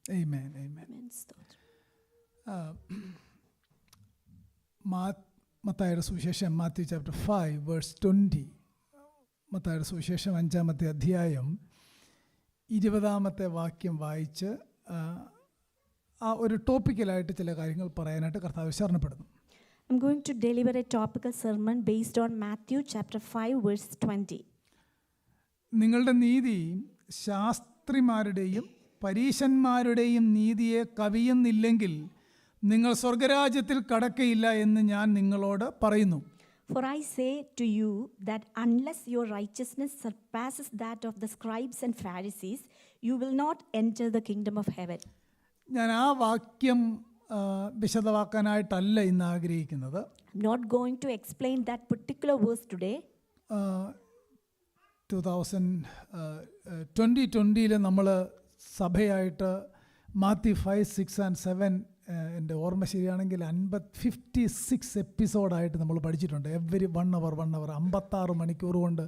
Amen. Amen. മത്തായിയുടെ സുവിശേഷം Matthew chapter 5 verse 20. മത്തായിയുടെ സുവിശേഷം 5-ാമത്തെ അധ്യായം 20-ാമത്തെ വാക്യം വായിച്ച് ആ ഒരു ടോപ്പിക്കലായിട്ട് ചില കാര്യങ്ങൾ പറയാനായിട്ട് കർത്താവ് ശരണപ്പെടുന്നു. I'm going to deliver a topical sermon based on Matthew chapter 5 verse 20. നിങ്ങളുടെ നീതി ശാസ്ത്രിമാരുടെയും പരീശന്മാരുടെയും നീതിയെ കവിയുന്നില്ലെങ്കിൽ നിങ്ങൾ സ്വർഗരാജ്യത്തിൽ കടക്കയില്ല എന്ന് ഞാൻ നിങ്ങളോട് പറയുന്നു. For I say to you that unless your righteousness surpasses that of the scribes and Pharisees, you will not enter the kingdom of heaven. ഞാൻ ആ വാക്യം വിശദമാക്കാനായിട്ടല്ല ഇന്ന് ആഗ്രഹിക്കുന്നത്. I'm not going to explain that particular verse today. 2020 നമ്മൾ സഭയായിട്ട് Mathew 5, 6 and 7 എൻ്റെ ഓർമ്മ ശരിയാണെങ്കിൽ 56 എപ്പിസോഡായിട്ട് നമ്മൾ പഠിച്ചിട്ടുണ്ട്. എവരി 1 hour 56 മണിക്കൂർ കൊണ്ട്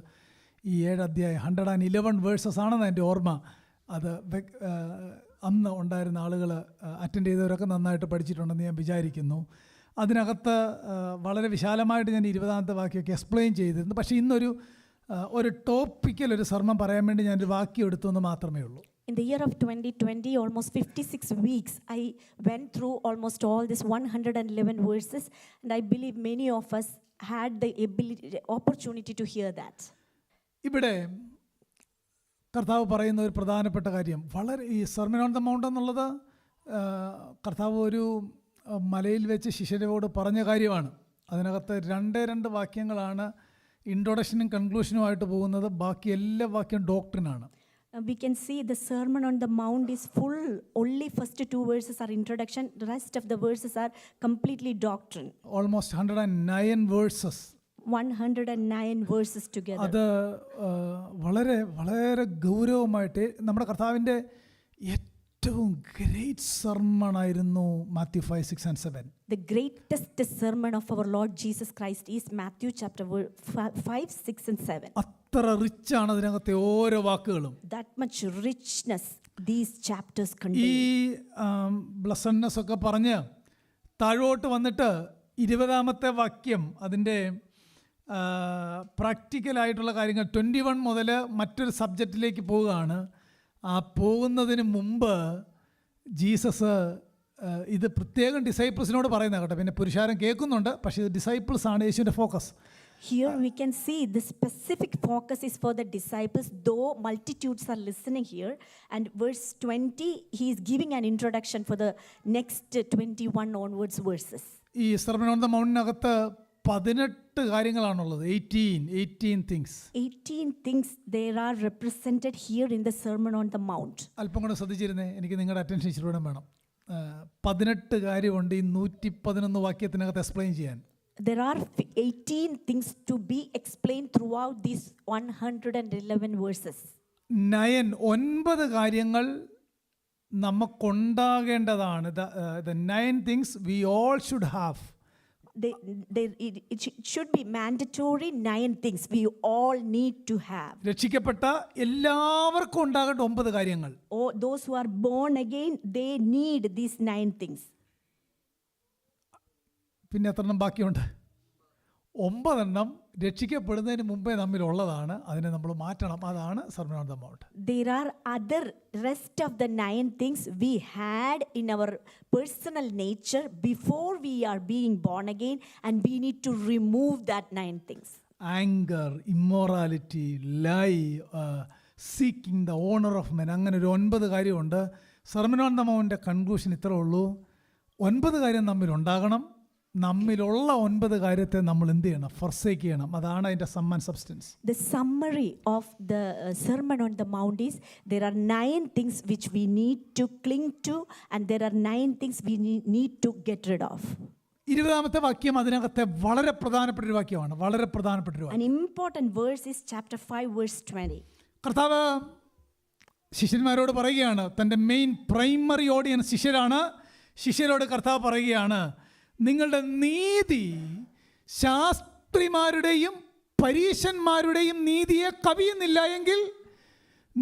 ഈ 7 അധ്യായം 111 വേഴ്സസ് ആണെന്ന് എൻ്റെ ഓർമ്മ. അത് അന്ന് ഉണ്ടായിരുന്ന ആളുകൾ അറ്റൻഡ് ചെയ്തവരൊക്കെ നന്നായിട്ട് പഠിച്ചിട്ടുണ്ടെന്ന് ഞാൻ വിചാരിക്കുന്നു. അതിനകത്ത് വളരെ വിശാലമായിട്ട് ഞാൻ 20-ാമത്തെ വാക്യമൊക്കെ എക്സ്പ്ലെയിൻ ചെയ്തിരുന്നു. പക്ഷേ ഇന്നൊരു ടോപ്പിക്കൽ ഒരു സർമ്മം പറയാൻ വേണ്ടി ഞാനൊരു വാക്യം എടുത്തുവെന്ന് മാത്രമേ ഉള്ളൂ. In the year of 2020, almost 56 weeks, I went through almost all this 111 verses, and I believe many of us had the opportunity to hear that. ഇവിടെ കർത്താവ് പറയുന്ന ഒരു പ്രധാനപ്പെട്ട കാര്യം, വളരെ ഈ സെർമൺ ഓൺ ദ മൗണ്ട് എന്നുള്ളത് കർത്താവ് ഒരു മലയിൽ വെച്ച് ശിഷ്യരോട് പറഞ്ഞ കാര്യമാണ്. അതിനകത്ത് 2 വാക്യങ്ങളാണ് ഇൻട്രൊഡക്ഷനും കൺക്ലൂഷനുമായിട്ട് പോകുന്നത്. ബാക്കി എല്ലാ വാക്യം ഡോക്ട്രിനാണ്. We can see the Sermon on the Mount is full. Only first 2 verses are introduction. The rest of the verses are completely doctrine. Almost 109 verses. 109 verses together. അത് വളരെ വളരെ ഗൗരവമായിട്ട് നമ്മുടെ കർത്താവിൻ്റെ ഏറ്റവും ഗ്രേറ്റ് സർമൺ ആയിരുന്നു Mathew 5, 6 and 7. The greatest sermon of our Lord Jesus Christ is Matthew chapter 5, 6 and 7. അത്ര rich ആണ് അതിനകത്തെ ഓരോ വാക്കുകളും. That much richness these chapters contain. ഈ ബ്ലസ്സഡ്നെസ് ഒക്കെ പറഞ്ഞ് താഴോട്ട് വന്നിട്ട് 20-ാമത്തെ വാക്യം അതിൻ്റെ പ്രാക്ടിക്കലായിട്ടുള്ള കാര്യങ്ങൾ 21 മുതൽ മറ്റൊരു സബ്ജക്റ്റിലേക്ക് പോവുകയാണ്. ആ പോകുന്നതിന് മുമ്പ് ജീസസ് ഇത് പ്രത്യേകം ഡിസൈപ്പിൾസിനോട് പറയുന്ന കേട്ടോ. പിന്നെ പുരുഷാരം കേൾക്കുന്നുണ്ട്, പക്ഷേ ഇത് ഡിസൈപ്പിൾസ് ആണ് യേശുവിൻ്റെ focus. Here we can see the specific focus is for the disciples, though multitudes are listening here. And verse 20, he is giving an introduction for the next 21 onwards verses. ഈ sermon on the മൗണ്ടിനകത്ത് 18 കാര്യങ്ങളാണുള്ളത്. 18 things. 18 things there are represented here in the Sermon on the Mount. അല്പം കൂടെ ശ്രദ്ധിച്ചിരുന്നേ, എനിക്ക് നിങ്ങളുടെ attention ഇച്ചിരി വേണം. 18 കാര്യമുണ്ട് ഈ 111 വാക്യത്തിനകത്ത് explain ചെയ്യാൻ. There are 18 things to be explained throughout these 111 verses. 9 കാര്യങ്ങൾ നമുക്കുണ്ടാകേണ്ടതാണ്. The 9 things we all should have. It should be mandatory 9 things we all need to have. രക്ഷിക്കപ്പെട്ട എല്ലാവർക്കും ഉണ്ടാകേണ്ട 9 കാര്യങ്ങൾ. Those who are born again, they need these 9 things. പിന്നെ എത്രണ്ണം ബാക്കിയുണ്ട്? 9 രക്ഷിക്കപ്പെടുന്നതിന് മുമ്പേ നമ്മിലുള്ളതാണ്. അതിനെ നമ്മൾ മാറ്റണം. അതാണ് sermon on the mount. There are other rest of the 9 things we had in our personal nature before we are being born again, and we need to remove that 9 things. Anger, immorality, lie, seeking the honor of men. അങ്ങനെ ഒരു 9 കാര്യമുണ്ട്. Sermon on the മൗണ്ടിൻ്റെ conclusion ഇത്രേ ഉള്ളൂ. 9 കാര്യം നമ്മിലുണ്ടാകണം. നമ്മിലുള്ള 9 കാര്യത്തെ നമ്മൾ എന്ത് ചെയ്യണം? forsake ചെയ്യണം. അതാണ് അതിൻ്റെ sum and substance. The summary of the Sermon on the Mount is there are 9 things which we need to cling to, and there are 9 things we need to get rid of. 20-ാമത്തെ വാക്യം അതിനകത്തെ വളരെ പ്രധാനപ്പെട്ട ഒരു വാക്യമാണ്. വളരെ പ്രധാനപ്പെട്ട ഒരു വാക്യം. An important verse is chapter 5 verse 20. കർത്താവ് ശിഷ്യന്മാരോട് പറയുകയാണ്, തൻ്റെ മെയിൻ പ്രൈമറി ഓഡിയൻസ് ശിഷ്യരാണ്. ശിഷ്യരോട് കർത്താവ് പറയുകയാണ്, നിങ്ങളുടെ നീതി ശാസ്ത്രിമാരുടെയും പരീശന്മാരുടെയും നീതിയെ കവിയുന്നില്ല എങ്കിൽ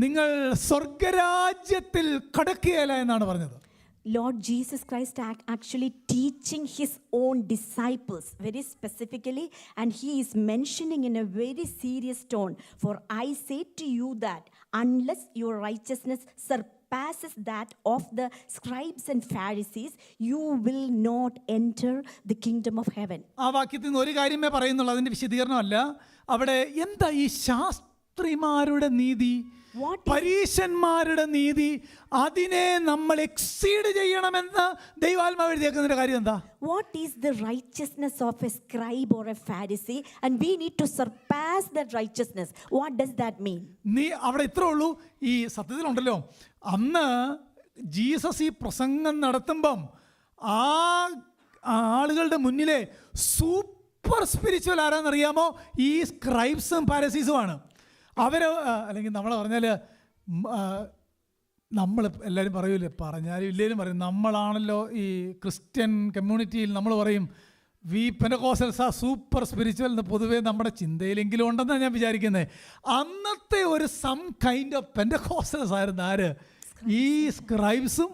നിങ്ങൾ സ്വർഗരാജ്യത്തിൽ കടക്കുകയില്ല എന്നാണ് പറഞ്ഞത്. Lord Jesus Christ actually teaching his own disciples very specifically, and he is mentioning in a very serious tone, for I say to you that unless your righteousness surpasses that of the scribes and Pharisees, you will not enter the kingdom of heaven. ആ വാക്യത്തിൽ നിന്ന് ഒരു കാര്യമേ പറയുന്നുള്ളൂ, അതിൻ്റെ വിശദീകരണമല്ല. അവിടെ എന്താ ഈ ശാസ്ത്രിമാരുടെ നീതി, പരീശന്മാരുടെ നീതി, അതിനെ നമ്മൾ എക്സീഡ് ചെയ്യണമെന്ന് ദൈവാത്മാവ് എഴുതിയേക്കുന്നതിന്റെ കാര്യം എന്താ? What is the righteousness of a scribe or a Pharisee, and we need to surpass that righteousness? What does that mean? നീ അവിടെ ഇത്രേ ഉള്ളൂ. ഈ സത്യത്തിലുണ്ടല്ലോ, അന്ന് ജീസസ് ഈ പ്രസംഗം നടത്തുമ്പം ആ ആളുകളുടെ മുന്നിലെ സൂപ്പർ സ്പിരിച്വൽ ആരാന്നറിയാമോ? ഈ സ്ക്രൈബ്സും പാരസീസുമാണ്. അവർ അല്ലെങ്കിൽ നമ്മളെ പറഞ്ഞാൽ നമ്മൾ എല്ലാവരും പറയൂലേ, പറഞ്ഞാലും ഇല്ലേലും പറയും, നമ്മളാണല്ലോ ഈ ക്രിസ്ത്യൻ കമ്മ്യൂണിറ്റിയിൽ നമ്മൾ പറയും വി പെന്തക്കോസ്റ്റൽസ് ആ സൂപ്പർ സ്പിരിച്വൽ എന്ന് പൊതുവേ നമ്മുടെ ചിന്തയിലെങ്കിലും ഉണ്ടെന്നാണ് ഞാൻ വിചാരിക്കുന്നത്. അന്നത്തെ ഒരു സം കൈൻഡ് ഓഫ് പെന്തക്കോസ്റ്റൽസ് ആയിരുന്നു ആര്? ഈ സ്ക്രൈബ്സും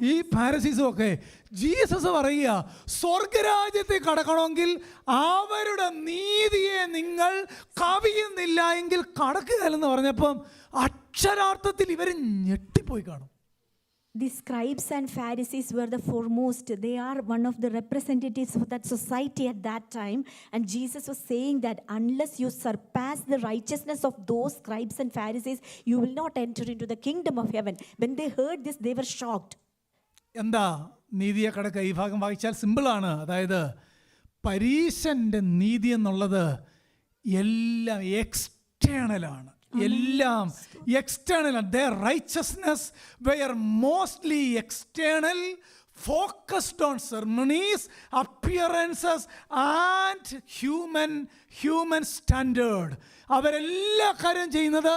ഈ ഫാരിസീസും ഒക്കെ. ജീസസ് പറയുക, സ്വർഗരാജ്യത്തിൽ കടക്കണമെങ്കിൽ അവരുടെ നീതിയെ നിങ്ങൾ കവിയുന്നില്ല എങ്കിൽ കടക്കുകയല്ലെന്ന് പറഞ്ഞപ്പം അക്ഷരാർത്ഥത്തിൽ ഇവർ ഞെട്ടിപ്പോയി കാണും. The scribes and Pharisees were the foremost. They are one of the representatives of that society at that time. And Jesus was saying that unless you surpass the righteousness of those scribes and Pharisees, you will not enter into the kingdom of heaven. When they heard this, they were shocked. എന്താ നീതിയെ കടക്കുക? ഈ ഭാഗം വായിച്ചാൽ സിമ്പിളാണ്. അതായത് പരീശൻ്റെ നീതി എന്നുള്ളത് എല്ലാം എക്സ്റ്റേണലാണ്, എല്ലാം എക്സ്റ്റേണലാണ്. their righteousness were mostly external, focused on ceremonies, appearances and human standard. അവരെല്ലാ കാര്യം ചെയ്യുന്നത്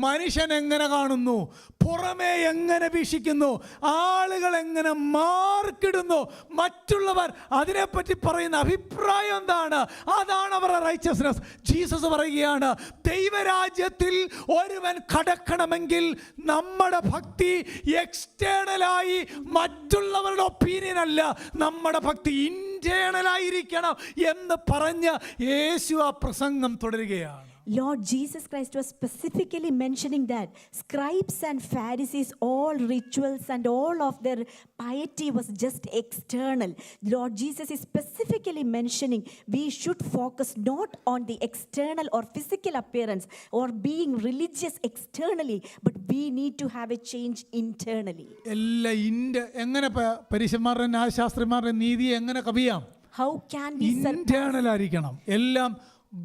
മനുഷ്യൻ എങ്ങനെ കാണുന്നു, പുറമേ എങ്ങനെ വീക്ഷിക്കുന്നു, ആളുകൾ എങ്ങനെ മാർക്കിടുന്നു, മറ്റുള്ളവർ അതിനെപ്പറ്റി പറയുന്ന അഭിപ്രായം എന്താണ്, അതാണ് അവരുടെ റൈച്ചസ്നെസ്. ജീസസ് പറയുകയാണ്, ദൈവരാജ്യത്തിൽ ഒരുവൻ കടക്കണമെങ്കിൽ നമ്മുടെ ഭക്തി എക്സ്റ്റേണലായി മറ്റുള്ളവരുടെ ഒപ്പീനിയൻ അല്ല, നമ്മുടെ ഭക്തി ഇന്റേണലായിരിക്കണം എന്ന് പറഞ്ഞ് യേശു ആ പ്രസംഗം തുടരുകയാണ്. Lord Jesus Christ was specifically mentioning that scribes and Pharisees, all rituals and all of their piety was just external. Lord Jesus is specifically mentioning we should focus not on the external or physical appearance or being religious externally, but we need to have a change internally. എങ്ങനെ പരീശന്മാരുടെ ന്യായശാസ്ത്രിമാരുടെ നീതി എങ്ങനെ കവിയാം? How can we internal ആയിരിക്കണം, എല്ലാം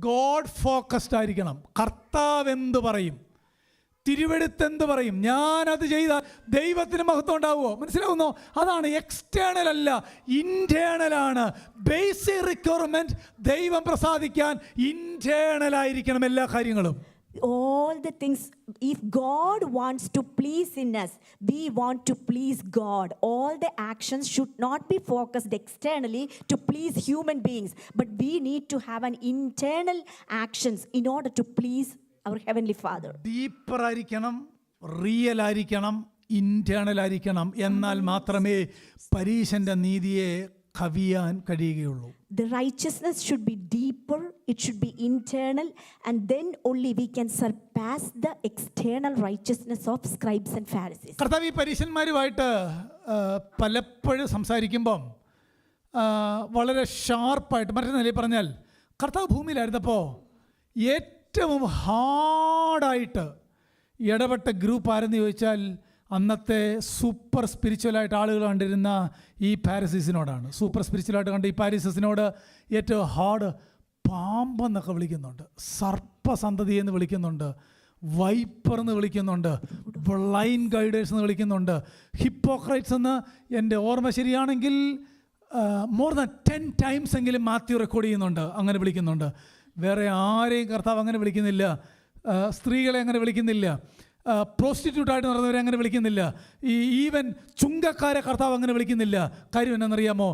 God focused ആയിരിക്കണം. കർത്താവ് എന്ത് പറയും, തിരുവെടുത്ത് എന്ത് പറയും, ഞാനത് ചെയ്താൽ ദൈവത്തിന് മഹത്വം ഉണ്ടാവുമോ? മനസ്സിലാവുന്നോ? അതാണ് എക്സ്റ്റേണൽ അല്ല, ഇന്റേണലാണ്. ബേസിക് റിക്വയർമെന്റ് ദൈവം പ്രസാദിക്കാൻ ഇന്റേണൽ ആയിരിക്കണം എല്ലാ കാര്യങ്ങളും. All the things, if God wants to please in us, we want to please God. All the actions should not be focused externally to please human beings, but we need to have an internal actions in order to please our Heavenly Father. Deeper ആയിരിക്കണം, real ആയിരിക്കണം, internal ആയിരിക്കണം. എന്നാൽ മാത്രമേ പരീശന്റെ നീതിയെ കവിയാൻ കഴിയുകയുള്ളൂ. The righteousness should be deeper, it should be internal, and then only we can surpass the external righteousness of scribes and Pharisees. കർത്താവ് ഈ പരീശന്മാരുമായിട്ട് പലപ്പോഴും സംസാരിക്കുമ്പം വളരെ ഷാർപ്പായിട്ട്, മറ്റൊരു നിലയിൽ പറഞ്ഞാൽ കർത്താവ് ഭൂമിയിലായിരുന്നപ്പോൾ ഏറ്റവും ഹാർഡായിട്ട് ഇടപെട്ട ഗ്രൂപ്പ് ആരെന്ന് ചോദിച്ചാൽ അന്നത്തെ സൂപ്പർ സ്പിരിച്വലായിട്ട് ആളുകൾ കണ്ടിരുന്ന ഈ പാരസീസിനോടാണ്. സൂപ്പർ സ്പിരിച്വലായിട്ട് കണ്ട ഈ പാരസീസിനോട് ഏറ്റവും ഹാർഡ് പാമ്പെന്നൊക്കെ വിളിക്കുന്നുണ്ട്, സർപ്പസന്തതി എന്ന് വിളിക്കുന്നുണ്ട്, വൈപ്പർ എന്ന് വിളിക്കുന്നുണ്ട്, ബ്ലൈൻഡ് ഗൈഡേഴ്സ് എന്ന് വിളിക്കുന്നുണ്ട്, ഹിപ്പോക്രൈറ്റ്സ് എന്ന് എൻ്റെ ഓർമ്മ ശരിയാണെങ്കിൽ മോർ ദാൻ 10 times എങ്കിലും മാത്യു റെക്കോർഡ് ചെയ്യുന്നുണ്ട്, അങ്ങനെ വിളിക്കുന്നുണ്ട്. വേറെ ആരെയും കർത്താവ് അങ്ങനെ വിളിക്കുന്നില്ല, സ്ത്രീകളെ അങ്ങനെ വിളിക്കുന്നില്ല. പ്രോസ്റ്റിറ്റ്യൂട്ടായിട്ട് നടന്നവരെ അങ്ങനെ വിളിക്കുന്നില്ല. ഈവൻ ചുങ്കക്കാരെ കർത്താവ് അങ്ങനെ വിളിക്കുന്നില്ല. കാര്യം എന്നാണെന്നറിയാമോ?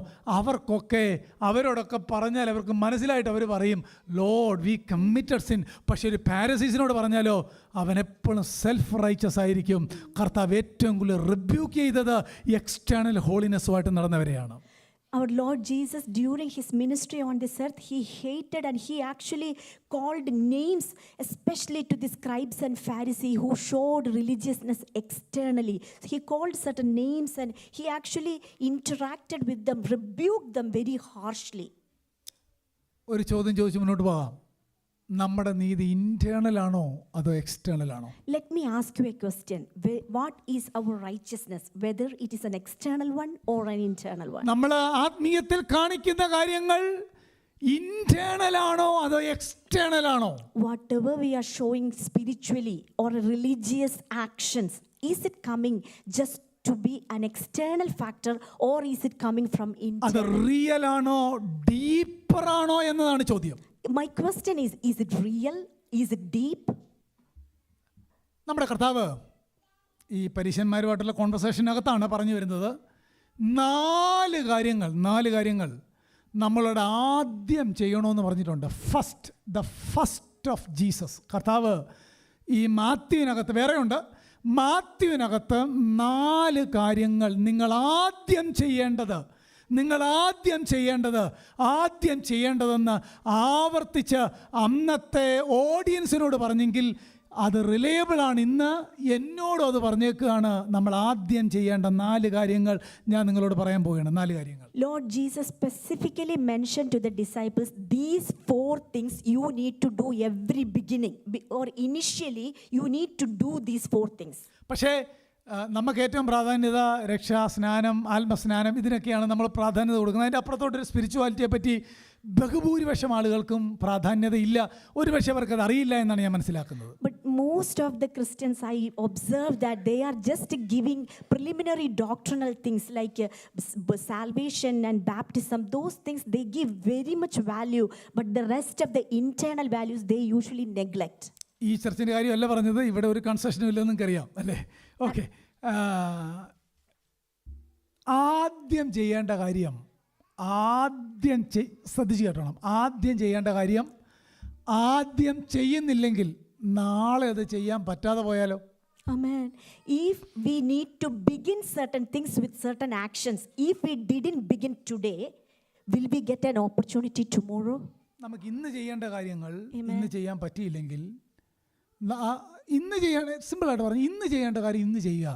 അവരോടൊക്കെ പറഞ്ഞാൽ അവർക്ക് മനസ്സിലായിട്ട് അവർ പറയും, ലോർഡ് വി കമ്മിറ്റഡ് സിൻ. പക്ഷേ ഒരു പാരസീസിനോട് പറഞ്ഞാലോ അവൻ എപ്പോഴും സെൽഫ് റൈച്ചസ് ആയിരിക്കും. കർത്താവ് ഏറ്റവും കൂടുതൽ റിബ്യൂക്ക് ചെയ്തത് external ഹോളിനെസ്സുമായിട്ട് നടന്നവരെയാണ്. Our Lord Jesus, during his ministry on this earth, he hated and he actually called names, especially to the scribes and Pharisees who showed religiousness externally. He called certain names and he actually interacted with them, rebuked them very harshly. ഒരു ചോദ്യം ചോദിച്ച് മുന്നോട്ട് പോകാം. നമ്മുടെ നീതി internal ആണോ അതോ external ആണോ? Let me ask you a question. What is our righteousness? Whether it is an external one or an internal one? നമ്മൾ ആത്മീയത്തിൽ കാണിക്കുന്ന കാര്യങ്ങൾ ഇന്റേണൽ ആണോ അതോ എക്സ്റ്റേണൽ ആണോ? Whatever we are showing spiritually or religious actions, is it coming just to be an external factor or is it coming from അത് internal? Real ആണോ deeper ആണോ എന്നതാണ് ചോദ്യം. My question is it real? Is it deep? നമ്മുടെ കർത്താവ് ഈ പരീശന്മാരുമായിട്ടുള്ള കോൺവെർസേഷനകത്താണ് പറഞ്ഞു വരുന്നത്. 4 കാര്യങ്ങൾ നമ്മളോട് ആദ്യം ചെയ്യണമെന്ന് പറഞ്ഞിട്ടുണ്ട്. The first of Jesus. കർത്താവ് ഈ മാത്യുവിനകത്ത് വേറെയുണ്ട്. മാത്യുവിനകത്ത് 4 കാര്യങ്ങൾ നിങ്ങൾ ആദ്യം ചെയ്യേണ്ടതെന്ന് ആവർത്തിച്ച് അന്നത്തെ ഓഡിയൻസിനോട് പറഞ്ഞെങ്കിൽ അത് റിലയബിളാണ്. ഇന്ന് എന്നോടും അത് പറഞ്ഞേക്കുകയാണ്. നമ്മൾ ആദ്യം ചെയ്യേണ്ട 4 കാര്യങ്ങൾ ഞാൻ നിങ്ങളോട് പറയാൻ പോവുകയാണ്. 4 കാര്യങ്ങൾ. Lord Jesus specifically mentioned to the disciples, these 4 things you need to do every beginning or initially you need to do these 4 things. പക്ഷേ നമുക്ക് ഏറ്റവും പ്രാധാന്യത രക്ഷാസ്നാനം, ആത്മസ്നാനം, ഇതിനൊക്കെയാണ് നമ്മൾ പ്രാധാന്യത കൊടുക്കുന്നത്. അതിൻ്റെ അപ്പുറത്തോട്ടൊരു സ്പിരിച്വാലിറ്റിയെ പറ്റി ബഹുഭൂരിപക്ഷം ആളുകൾക്കും പ്രാധാന്യതയില്ല. ഒരുപക്ഷെ അവർക്ക് അത് അറിയില്ല എന്നാണ് ഞാൻ മനസ്സിലാക്കുന്നത്. But most of the Christians, I observe that they are just giving preliminary doctrinal things like salvation and baptism. Those things they give very much value, but the rest of the internal values they usually neglect. ഈ ചർച്ചിൻ്റെ കാര്യമല്ല പറഞ്ഞത്. ഇവിടെ ഒരു കൺസെഷനും ഇല്ലെന്ന് നിങ്ങൾക്കറിയാം അല്ലേ? Okay. ആദ്യം ചെയ്യേണ്ട കാര്യം ശ്രദ്ധിച്ച് കേട്ടോണം. ആദ്യം ചെയ്യേണ്ട കാര്യം ആദ്യം ചെയ്യുന്നില്ലെങ്കിൽ നാളെ അത് ചെയ്യാൻ പറ്റാതെ പോയാലോ? Amen. If we need to begin certain things with certain actions, if we didn't begin today, will we get an opportunity tomorrow? നമുക്ക് ഇന്ന് ചെയ്യേണ്ട കാര്യങ്ങൾ ഇന്ന് ചെയ്യാൻ പറ്റിയില്ലെങ്കിൽ സിമ്പിളായിട്ട് പറഞ്ഞു, ഇന്ന് ചെയ്യേണ്ട കാര്യം ഇന്ന് ചെയ്യുക.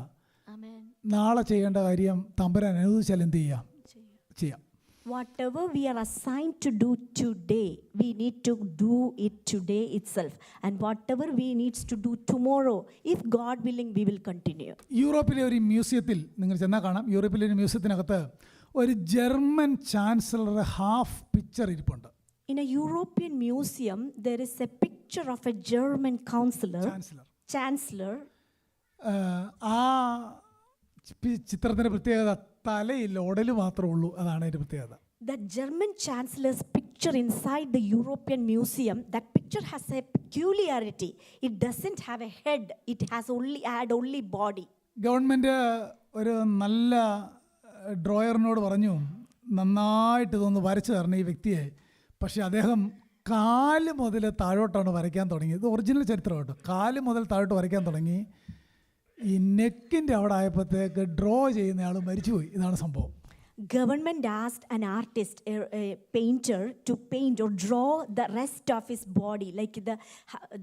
നാളെ ചെയ്യേണ്ട കാര്യം തമ്പുരാൻ അനുവദിച്ചാൽ എന്ത് ചെയ്യാം. Whatever we are assigned to do today, we need to do it today itself. And whatever we need to do tomorrow, if God willing, we will continue. യൂറോപ്പിലെ ഒരു മ്യൂസിയത്തിൽ നിങ്ങൾ ചെന്നാൽ കാണാം. യൂറോപ്പിലെ ഒരു മ്യൂസിയത്തിനകത്ത് ഒരു ജർമ്മൻ ചാൻസലർ ഹാഫ് പിക്ചർ ഇരിപ്പുണ്ട്. In a European museum, there is a picture of a German chancellor. ആ ചിത്രത്തിൻ്റെ പ്രത്യേകത തലയില്ല, ഉടല് മാത്രമേ ഉള്ളൂ. അതാണ് അതിൻ്റെ പ്രത്യേകത. The German chancellor's picture inside the European museum, that picture has a peculiarity. It doesn't have a head. It has only body. Government ഒരു നല്ല ഡ്രോയറിനോട് പറഞ്ഞു, നന്നായിട്ട് ഇതൊന്ന് വരച്ചു തരണം ഈ വ്യക്തിയെ. പക്ഷേ അദ്ദേഹം 4 മുതൽ താഴോട്ടാണ് വരയ്ക്കാൻ തുടങ്ങിയത്. ഇത് ഒറിജിനൽ ചരിത്രം കേട്ടോ. 4 മുതൽ താഴോട്ട് വരയ്ക്കാൻ തുടങ്ങി. ഈ നെക്കിൻ്റെ അവിടെ ആയപ്പോഴത്തേക്ക് ഡ്രോ ചെയ്യുന്നയാൾ മരിച്ചുപോയി. ഇതാണ് സംഭവം. Government asked an artist, a painter, to paint or draw the rest of his body, like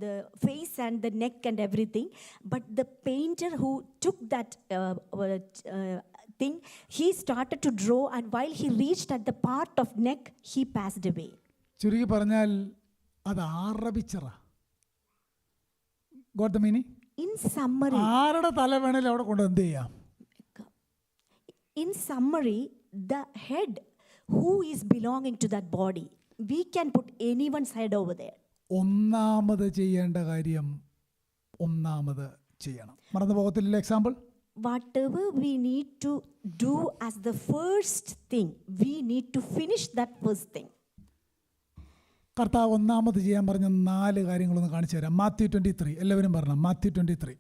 the face and the neck and everything. But the painter who took that thing, he started to draw, and while he reached at the part of neck, he passed away. ചുരുക്കി പറഞ്ഞാൽ അത് ആറബിച്ചറ. Got the meaning? In summary, ആരുടെ തല വേണേലും അവിടെ കൊണ്ട് എന്ത് ചെയ്യാം? In summary, the head who is belonging to that body, we can put anyone's head over there. ഒന്നാമത് ചെയ്യേണ്ട കാര്യം ഒന്നാമത് ചെയ്യണം. മറന്നു പോകത്തില്ല. Example, whatever we need to do as the first thing, we need to finish that first thing. കർത്താവ് ഒന്നാമത് ചെയ്യാൻ പറഞ്ഞ 4 കാര്യങ്ങളൊന്ന് കാണിച്ചു തരാം. Matthew 23, എല്ലാവരും പറഞ്ഞു Matthew 23.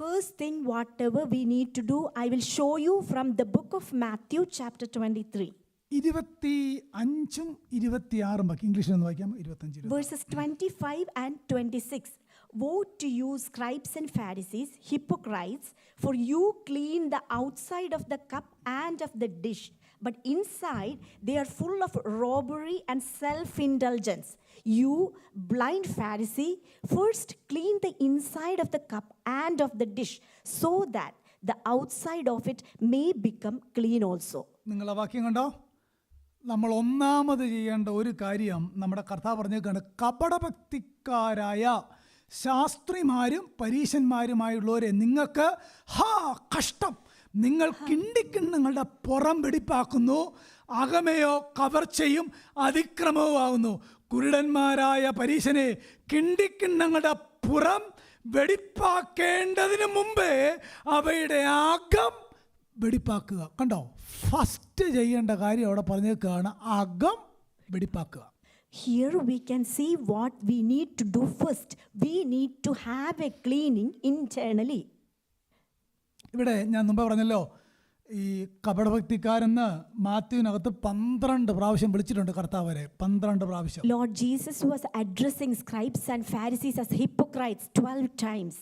First thing, whatever we need to do, I will show you from the book of Matthew, chapter 23. 25ഉം 26ഉം ബാക്കി ഇംഗ്ലീഷിൽ ഒന്ന് വായിക്കാം. 25 Verses 25 and 26. Woe to you, scribes and Pharisees, hypocrites, for you clean the outside of the cup and of the dish, but inside they are full of robbery and self-indulgence. You blind Pharisee, first clean the inside of the cup and of the dish, so that the outside of it may become clean also. നിങ്ങൾ ആ വാക്യം കണ്ടോ? നമ്മൾ ഒന്നാമത് ചെയ്യേണ്ട ഒരു കാര്യം നമ്മുടെ കർത്താവ് പറഞ്ഞേക്കാണ്, കപടഭക്തിക്കാരായ ശാസ്ത്രിമാരും പരീശന്മാരുമായുള്ളവരെ നിങ്ങൾക്ക് കഷ്ടം, നിങ്ങൾ കിണ്ടിക്കിണ്ണങ്ങളുടെ പുറം വെടിപ്പാക്കുന്നു, അകമയോ കവർച്ചയും അതിക്രമവും ആകുന്നു. കുരുടന്മാരായ പരീശനെ, കിണ്ടിക്കിണ്ണങ്ങളുടെ പുറം വെടിപ്പാക്കേണ്ടതിന് മുമ്പേ അവയുടെ അകം വെടിപ്പാക്കുക. കണ്ടോ, ഫസ്റ്റ് ചെയ്യേണ്ട കാര്യം അവിടെ പറഞ്ഞേക്കാണ്, അകം വെടിപ്പാക്കുക. Here we can see what we need to do first. We need to have a cleaning internally. ഇവിടെ ഞാൻ മുമ്പ് പറഞ്ഞല്ലോ, ഈ കപടഭക്തിക്കാരെന്ന് മാത്യുവിനകത്ത് 12 പ്രാവശ്യം വിളിച്ചിട്ടുണ്ട് കർത്താവരെ. 12 പ്രാവശ്യം. Lord Jesus was addressing scribes and Pharisees as hypocrites 12 times.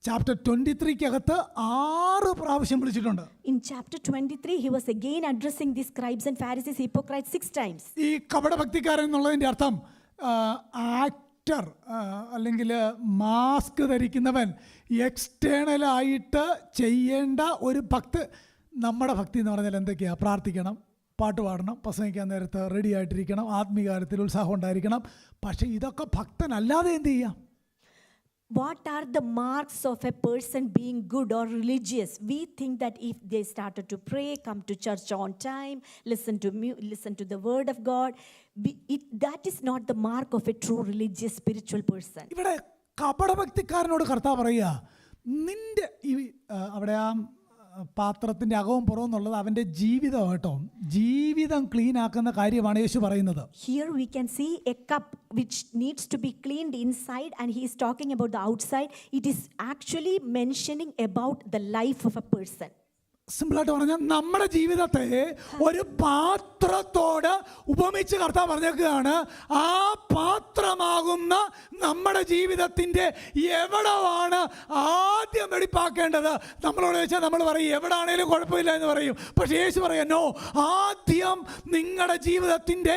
Chapter 23-കകത്ത് 6 പ്രാവശ്യം വിളിച്ചിട്ടുണ്ട്. In chapter 23, he was again addressing these scribes and Pharisees, hypocrites 6 times. ഈ കപടഭക്തിക്കാരൻ എന്നുള്ളതിൻ്റെ അർത്ഥം ആക്ടർ അല്ലെങ്കിൽ മാസ്ക് ധരിക്കുന്നവൻ, എക്സ്റ്റേണലായിട്ട് ചെയ്യേണ്ട ഒരു നമ്മുടെ ഭക്തി എന്ന് പറഞ്ഞാൽ എന്തൊക്കെയാണ്? പ്രാർത്ഥിക്കണം, പാട്ട് പാടണം, പ്രസംഗിക്കാൻ നേരത്ത് റെഡി ആയിട്ടിരിക്കണം, ആത്മീയകാര്യത്തിൽ ഉത്സാഹം ഉണ്ടായിരിക്കണം. പക്ഷേ ഇതൊക്കെ ഭക്തനല്ലാതെ എന്ത് ചെയ്യാം? What are the marks of a person being good or religious? We think that if they started to pray, come to church on time, listen to the word of God, that is not the mark of a true religious spiritual person. ഇവിടെ കപടഭക്തിക്കാരനോട് കർത്താവ് പറയുക, നിന്റെ ഈ അവിടെ ആ പാത്രത്തിൻ്റെ അകവും പുറവും എന്നുള്ളത് അവൻ്റെ ജീവിതം കേട്ടോ. ജീവിതം ക്ലീൻ ആക്കുന്ന കാര്യമാണ് യേശു പറയുന്നത്. Here we can see a cup which needs to be cleaned inside, and he is talking about the outside. It is actually mentioning about the life of a person. സിമ്പിളായിട്ട് പറഞ്ഞാൽ നമ്മുടെ ജീവിതത്തെ ഒരു പാത്രത്തോട് ഉപമിച്ച് കർത്താവ് പറഞ്ഞേക്കുകയാണ്. ആ പാത്രമാകുന്ന നമ്മുടെ ജീവിതത്തിൻ്റെ എവിടമാണ് ആദ്യം വെടിപ്പാക്കേണ്ടത്? നമ്മളോട് ചോദിച്ചാൽ നമ്മൾ പറയും എവിടാണേലും കുഴപ്പമില്ല എന്ന് പറയും. പക്ഷേ യേശു പറയുന്നു, ആദ്യം നിങ്ങളുടെ ജീവിതത്തിൻ്റെ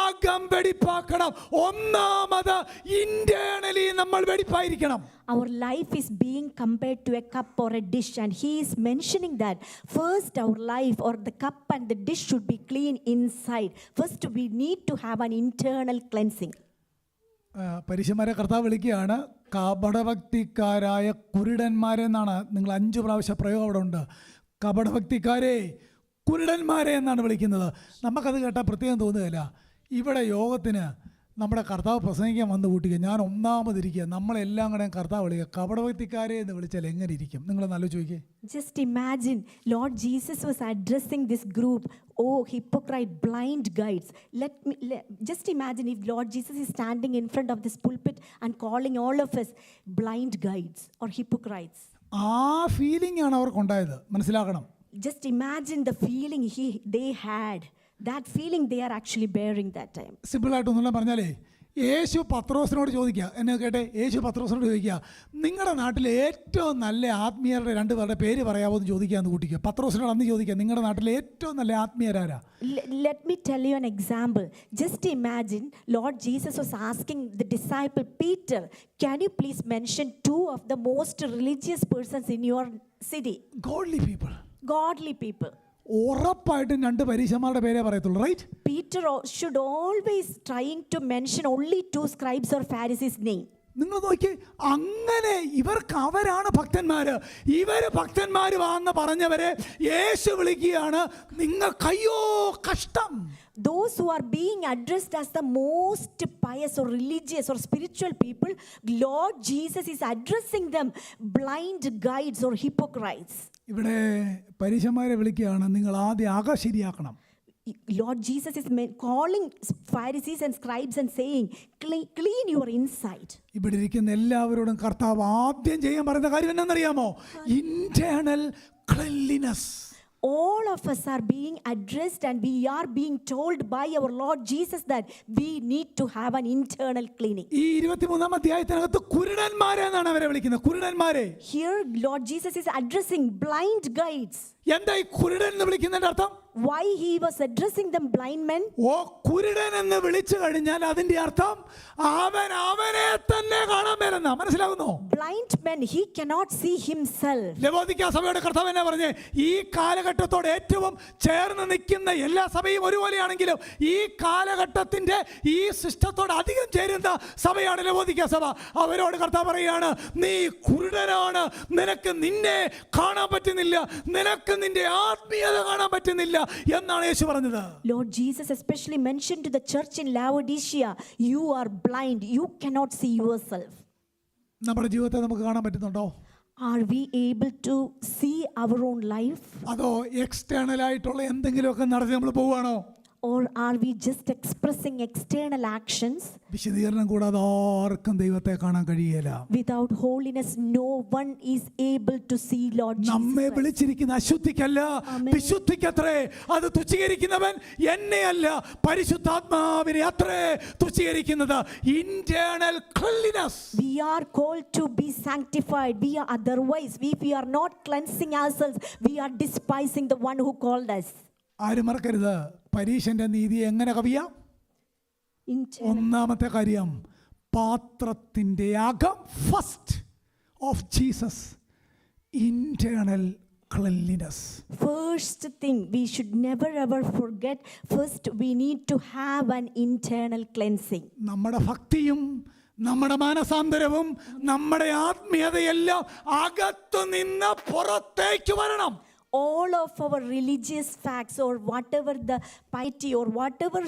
അകം വെടിപ്പാക്കണം. ഒന്നാമത് ഇന്റേണലി നമ്മൾ വെടിപ്പായിരിക്കണം. Our life is being compared to a cup or a dish, and he is mentioning that first our life or the cup and the dish should be clean inside. First we need to have an internal cleansing. പരീശന്മാരെ കർത്താവ് വിളിക്കുകയാണ് കപടഭക്തിക്കാരായ കുരുടന്മാരെ എന്നാണ്. നിങ്ങൾ 5 പ്രാവശ്യം പ്രയോഗം അവിടെ ഉണ്ട്. കപടഭക്തിക്കാരെ, കുരുടന്മാരെ എന്നാണ് വിളിക്കുന്നത്. നമുക്കത് കേട്ടാൽ പ്രത്യേകം തോന്നുകയില്ല. ഇവിടെ യോഗത്തിന് നമ്മുടെ കർത്താവ് പ്രസംഗിക്കാൻ വന്ന് കൂട്ടിക്കുക, ഞാൻ ഒന്നാമതിരിക്കുക, നമ്മളെല്ലാം കൂടെ കർത്താവ് വിളിക്കുക. കപടഭക്തിക്കാരെ എന്ന് വിളിച്ചാൽ എങ്ങനെ ഇരിക്കും? നിങ്ങളൊന്ന് ആലോചിച്ച്. Just imagine, Lord Jesus was addressing this group, oh hypocrite, blind guides. Just imagine if Lord Jesus is standing in front of this pulpit and calling all of us blind guides or hypocrites. ആ feeling ആണ് അവർക്കുണ്ടായത്, മനസ്സിലാക്കണം. Just imagine the feeling they had. That feeling they are actually bearing that time. സിമ്പിളായിട്ടൊന്നുമില്ല പറഞ്ഞാലേ, യേശു പത്രോസിനോട് ചോദിക്കുക, എന്നെ കേട്ടെ, യേശു പത്രോസിനോട് ചോദിക്കുക, നിങ്ങളുടെ നാട്ടിലെ ഏറ്റവും നല്ല ആത്മീയരുടെ 2 പേരുടെ പേര് പറയാമോ എന്ന് ചോദിക്കാമെന്ന് കൂട്ടിക്കുക. പത്രോസിനോട് അന്ന് ചോദിക്കുക, നിങ്ങളുടെ നാട്ടിലെ ഏറ്റവും നല്ല ആത്മീയരാരാ? Let me tell you an example. Just imagine Lord Jesus was asking the disciple Peter, can you please mention 2 of the most religious persons in your city? Godly people. ഉറപ്പായിട്ടും 2 പരീശന്മാരുടെ പേരേ പറയത്തുള്ളൂ, right? Peter should always trying to mention only 2 scribes or Pharisees' name. നിങ്ങൾ നോക്കി, അങ്ങനെ അവരാണ് ഭക്തന്മാര്. ഇവര് ഭക്തന്മാരുവാന്ന് പറഞ്ഞവരെ യേശു വിളിക്കുകയാണ്, നിങ്ങൾക്കയ്യോ കഷ്ടം. Those who are being addressed as the most pious or religious or spiritual people, Lord Jesus is addressing them blind guides or hypocrites. ഇവിടെ പരീശന്മാരെ വിളിക്കുകയാണ്, നിങ്ങൾ ആദ്യം അകം ശരിയാക്കണം. Lord Jesus is calling Pharisees and scribes and saying, clean your inside. ഇവിടെ ഇരിക്കുന്ന എല്ലാവരോടും കർത്താവ് ആദ്യം ചെയ്യാൻ പറയുന്ന കാര്യം എന്താണെന്നറിയാമോ? Internal cleanliness. All of us are being addressed and we are being told by our Lord Jesus that we need to have an internal cleaning. ഈ 23-ാം അധ്യായത്തിനകത്ത് കുരുടന്മാരെ എന്നാണ് അവരെ വിളിക്കുന്നത്. കുരുടന്മാരെ. Here Lord Jesus is addressing blind guides. എന്താ ഈ കുരുടൻ എന്ന് വിളിക്കുന്നതിന്റെ അർത്ഥം? Why he was addressing them blind men? ഓ കുരുടൻ എന്ന് വിളിച്ചു കഴിഞ്ഞാൽ അതിന്റെ അർത്ഥം അവനെ തന്നെ കാണാൻ മേലെന്നാ. മനസ്സിലാകുന്നോ? Blind man, he cannot see himself. ലവോദിക്ക സഭയുടെ കർത്താവ് എന്നാ പറഞ്ഞേ? ഈ കാലഘട്ടത്തോട് ഏറ്റവും ചേർന്ന് നിൽക്കുന്ന എല്ലാ സഭയും ഒരുപോലെയാണെങ്കിലും ഈ കാലഘട്ടത്തിന്റെ ഈ സിസ്റ്റത്തോട് അധികം ചേരുന്ന സഭയാണ് ലവോദിക്ക സഭ. അവരോട് കർത്താവ് പറയുകയാണ്, നീ കുരുടനാണ്, നിനക്ക് നിന്നെ കാണാൻ പറ്റുന്നില്ല, നിനക്ക് നിന്റെ ആത്മീയത കാണാൻ പറ്റുന്നില്ല എന്നാണ് യേശു പറഞ്ഞത്. Lord Jesus especially mentioned to the church in Laodicea, you are blind, you cannot see yourself. നമ്മുടെ ജീവിതത്തെ നമുക്ക് കാണാൻ പറ്റുന്നുണ്ടോ? Are we able to see our own life? അതോ എക്സ്റ്റേണൽ ആയിട്ടുള്ള എന്തെങ്കിലുമൊക്കെ നടത്തി നമ്മൾ പോവുകയാണോ? Or are we just expressing external actions? വിശദീകരണം കൂടാതെ ആർക്കും ദൈവത്തെ കാണാൻ കഴിയില്ല. Without holiness, no one is able to see Lord Jesus. നമ്മെ വിളിച്ചിരിക്കുന്ന അശുദ്ധിക്കല്ല, വിശുദ്ധിക്കത്രേ. അത് തുച്ഛീകരിക്കുന്നവൻ എന്നെയല്ല, പരിശുദ്ധാത്മാവിനെ അത്രേ തുച്ഛീകരിക്കുന്നത്. Internal cleanliness. We are called to be sanctified. We are otherwise, if we are not cleansing ourselves, we are despising the one who called us. ആരും മറക്കരുത്, പരീശന്റെ നീതി എങ്ങനെ കവിയാം? ഒന്നാമത്തെ കാര്യം, പാത്രത്തിന്റെ അകം first of Jesus, internal cleanliness. First thing we should never ever forget, first we need to have an internal cleansing. നമ്മുടെ ഭക്തിയും നമ്മുടെ മാനസാന്തരവും നമ്മുടെ ആത്മീയതയെല്ലാം അകത്തു നിന്ന് പുറത്തേക്ക് വരണം. All of our religious facts or whatever the piety or whatever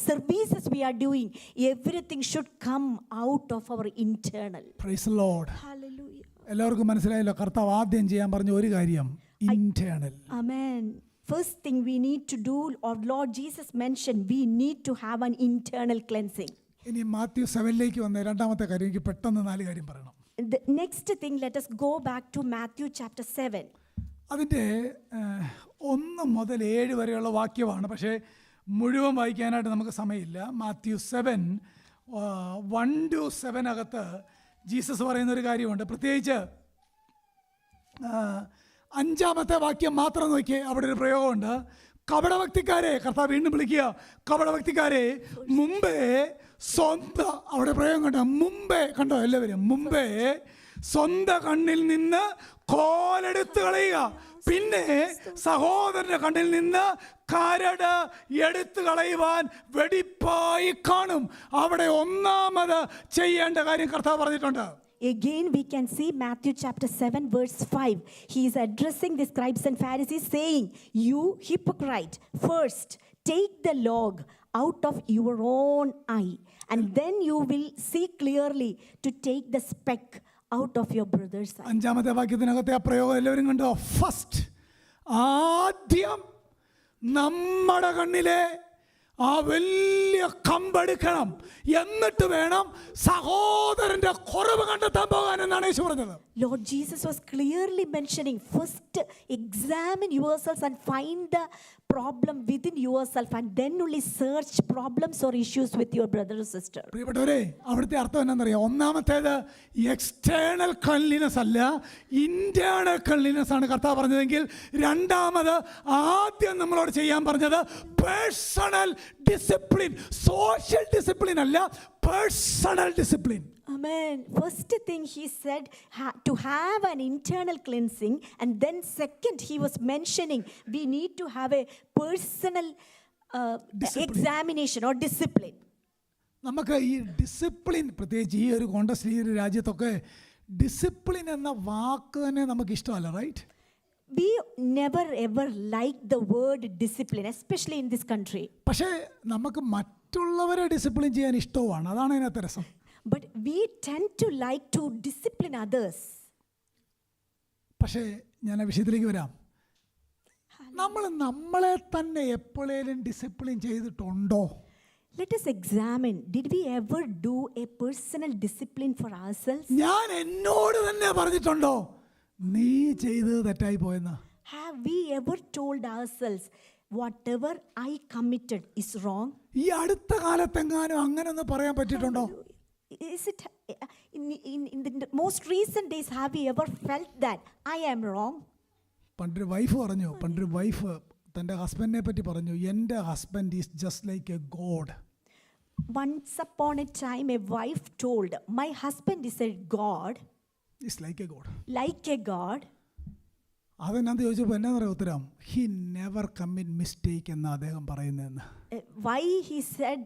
services we are doing, everything should come out of our internal. Praise the Lord. Hallelujah. എല്ലാവർക്കും മനസ്സിലായല്ലോ കർത്താവ് ആദ്യം ചെയ്യാൻ പറഞ്ഞ ഒരു കാര്യം internal. Amen. First thing we need to do, or Lord Jesus mentioned, we need to have an internal cleansing. ഇനി മാത്യു 7ലേക്ക് വന്ന രണ്ടാമത്തെ കാര്യം, എനിക്ക് പെട്ടെന്ന് 4 കാര്യം പറയണം. The next thing, let us go back to Matthew chapter 7. അതിൻ്റെ 1 മുതൽ 7 വരെയുള്ള വാക്യമാണ്, പക്ഷേ മുഴുവൻ വായിക്കാനായിട്ട് നമുക്ക് സമയമില്ല. മാത്യു 7 1 to 7 അകത്ത് ജീസസ് പറയുന്നൊരു കാര്യമുണ്ട്. പ്രത്യേകിച്ച് 5ാമത്തെ വാക്യം മാത്രം നോക്കിയേ, അവിടെ ഒരു പ്രയോഗമുണ്ട്. കപടഭക്തിക്കാരെ, കർത്താവ് വീണ്ടും വിളിക്കുക, കപടഭക്തിക്കാരെ മുമ്പേ സ്വന്തം, അവിടെ പ്രയോഗം കണ്ടോ? മുമ്പേ കണ്ടോ? എല്ലാവരും മുമ്പേ സ്വന്തം കണ്ണിൽ നിന്ന് കോലെടുത്ത് കളയുക, പിന്നെ സഹോദരന്റെ കണ്ണിൽ നിന്ന് കരട് എടുത്തു കളയുവാൻ വെടിപ്പായി കാണും. അവിടെ ഒന്നാമത് ചെയ്യേണ്ട കാര്യം കർത്താവ് പറഞ്ഞിട്ടുണ്ട്. Again we can see Matthew chapter 7 verse 5. He is addressing the scribes and Pharisees saying, you hypocrite, first take the log out of your own eye, and then you will see clearly to take the speck out of your brother's eye. 5ാമത്തെ വാക്യത്തിനകത്തെ ആ പ്രയോഗം എല്ലാവരും കണ്ടോ? First, ആദ്യം നമ്മുടെ കണ്ണിലെ ആ വലിയ കമ്പെടുക്കണം, എന്നിട്ട് വേണം സഹോദരന്റെ കുറവ് കണ്ടെത്താൻ പോകാൻ എന്നാണ് യേശു പറഞ്ഞത്. Lord Jesus was clearly mentioning, first examine yourselves and find the problem within yourself, and then only search problems or issues with your brother or sister. പ്രിയപ്പെട്ടവരെ, അവിടുത്തെ അർത്ഥം എന്താണെന്നറിയാം? ഒന്നാമത്തേത് എക്സ്റ്റേണൽ ക്ലെൻലിനെസ് അല്ല, ഇന്റേണൽ ക്ലെൻലിനെസ് ആണ് കർത്താവ് പറഞ്ഞതെങ്കിൽ, രണ്ടാമത് ആദ്യം നമ്മളോട് ചെയ്യാൻ പറഞ്ഞത് പേഴ്സണൽ ഡിസിപ്ലിൻ, സോഷ്യൽ ഡിസിപ്ലിൻ അല്ല, personal discipline. Amen. First thing he said, to have an internal cleansing, and then second he was mentioning we need to have a personal examination or discipline. നമുക്ക് ഈ discipline, പ്രത്യേകിച്ച് ഈ ഒരു contest, ഈ ഒരു രാജ്യത്തൊക്കെ discipline എന്ന വാക്ക് തന്നെ നമുക്ക് ഇഷ്ടമല്ല, right? We never ever like the word discipline, especially in this country. പക്ഷേ നമുക്ക് മറ്റുള്ളവരെ ഡിസിപ്ലിൻ ചെയ്യാൻ ഇഷ്ടവുമാണ്, അതാണ് അതിനകത്ത് രസം. But we tend to like to discipline others. പക്ഷേ ഞാൻ ആ വിഷയത്തിലേക്ക് വരാം. നമ്മളെ തന്നെ എപ്പോഴേലും ഡിസിപ്ലിൻ ചെയ്തിട്ടുണ്ടോ? Let us examine, did we ever do a personal discipline for ourselves? ഞാൻ എന്നോട് തന്നെ പറഞ്ഞിട്ടുണ്ടോ നീ ചെയ്തത് തെറ്റായി പോയെന്ന്? Have we ever told ourselves, whatever I committed is wrong? ഈ അടുത്ത കാലത്തെങ്ങാനും അങ്ങനെ ഒന്ന് പറയാൻ പറ്റിയിട്ടുണ്ടോ? Is it in the most recent days, have we ever felt that I am wrong? പണ്ടൊരു വൈഫ് തൻ്റെ ഹസ്ബൻഡിനെ പറ്റി പറഞ്ഞു, എൻ്റെ husband is just like A God. Once upon a time, a wife told, my husband is a god, is like A God. like a god. അതെന്നാന്ന് ചോദിച്ചപ്പോൾ എന്നാ പറയാ ഉത്തരം? ഹി നെവർ കമ്മിറ്റ് മിസ്റ്റേക്ക് എന്നാ അദ്ദേഹം പറയുന്നതെന്ന്. Why he said,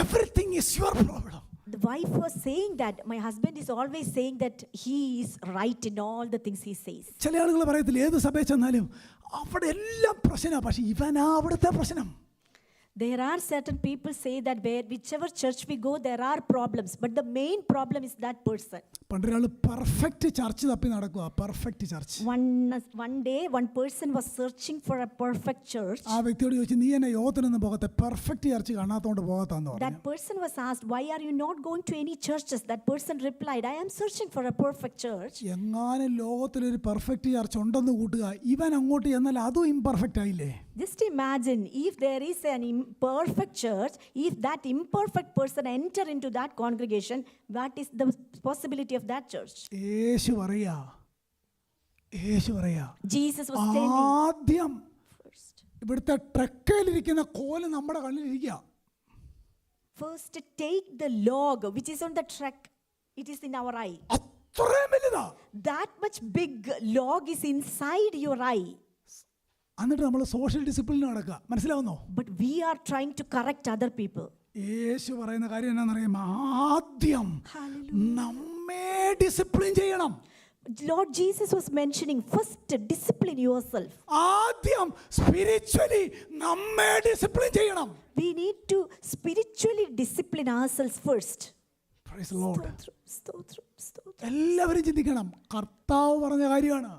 everything is your problem. the wife was saying that my husband is always saying that he is right in all the things he says. ചില ആളുകൾ പറയത്തില്ല, ഏത് സഭയിൽ ചെന്നാലും അവിടെ എല്ലാം പ്രശ്നമാണ്, പക്ഷെ ഇവനാ അവിടുത്തെ പ്രശ്നം. There are certain people say that whichever church we go, there are problems, but the main problem is that person. പണ്ടൊരാൾ പെർഫെക്റ്റ് ചർച്ച് തപ്പി നടക്കുക, perfect church. One day, one person was searching for a perfect church. ആ വ്യക്തിയോട് ചോദിച്ചു, നീ എന്നെ യോഗത്തിനൊന്നും പോകാത്ത, perfect church കാണാത്തോണ്ട് പോകാത്താന്ന് പറഞ്ഞു. That person was asked, why are you not going to any churches? That person replied, I am searching for a perfect church. എങ്ങാനും ലോകത്തിലൊരു perfect church ഉണ്ടെന്ന് കൂട്ടുക, ഇവൻ അങ്ങോട്ട് ചെന്നാൽ അതും ഇംപെർഫെക്റ്റ് ആയില്ലേ? Just imagine if there is an imperfect church, if that imperfect person enter into that congregation, what is the possibility of that church? യേശു പറയാ Jesus was telling ആദ്യം first. ഇവിടുത്തെ ട്രക്കയിലിരിക്കുന്ന കോല് നമ്മുടെ കണ്ണിലിരിക്കുക. First take the log which is on the truck, it is in our eye. അത്രയും വലുതാ. That much big log is inside your eye. എന്നിട്ട് നമ്മൾ social discipline നടക്കുക, മനസ്സിലാവുന്നോ? But we are trying to correct other people. യേശു പറയുന്ന കാര്യം എന്നാണെന്നറിയാം, ആദ്യം നമ്മെ discipline ചെയ്യണം. Lord Jesus was mentioning, first discipline yourself. ആദ്യം സ്പിരിച്വലി നമ്മെ ഡിസിപ്ലിൻ ചെയ്യണം. We need to spiritually discipline ourselves first. Praise the Lord. സ്തോത്രം. എല്ലാവരും ചിന്തിക്കണം, കർത്താവ് പറഞ്ഞ കാര്യമാണ്.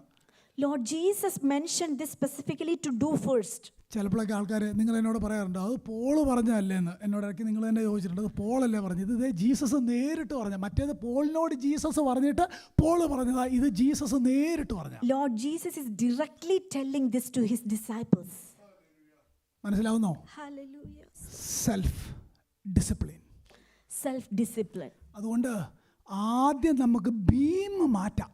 Lord Jesus mentioned this specifically to do first. ചിലപ്പോഴൊക്കെ ആൾക്കാർ നിങ്ങൾ എന്നോട് പറയാറുണ്ട്, അത് പോള് പറഞ്ഞതല്ലേന്ന്. എന്നോട് ഇടയ്ക്ക് നിങ്ങൾ തന്നെ ചോദിച്ചിട്ടുണ്ട്, അത് പോളല്ലേ പറഞ്ഞത്, ഇത് ജീസസ് നേരിട്ട് പറഞ്ഞ. മറ്റേത് പോളിനോട് ജീസസ് പറഞ്ഞിട്ട് പോള് പറഞ്ഞതാ, ഇത് ജീസസ് നേരിട്ട് പറഞ്ഞ. Lord Jesus is directly telling this to his disciples. മനസ്സിലാവുന്നോ? Hallelujah. Self discipline. Self discipline. അതുകൊണ്ട് ആദ്യം നമുക്ക് ബീം മാറ്റാം.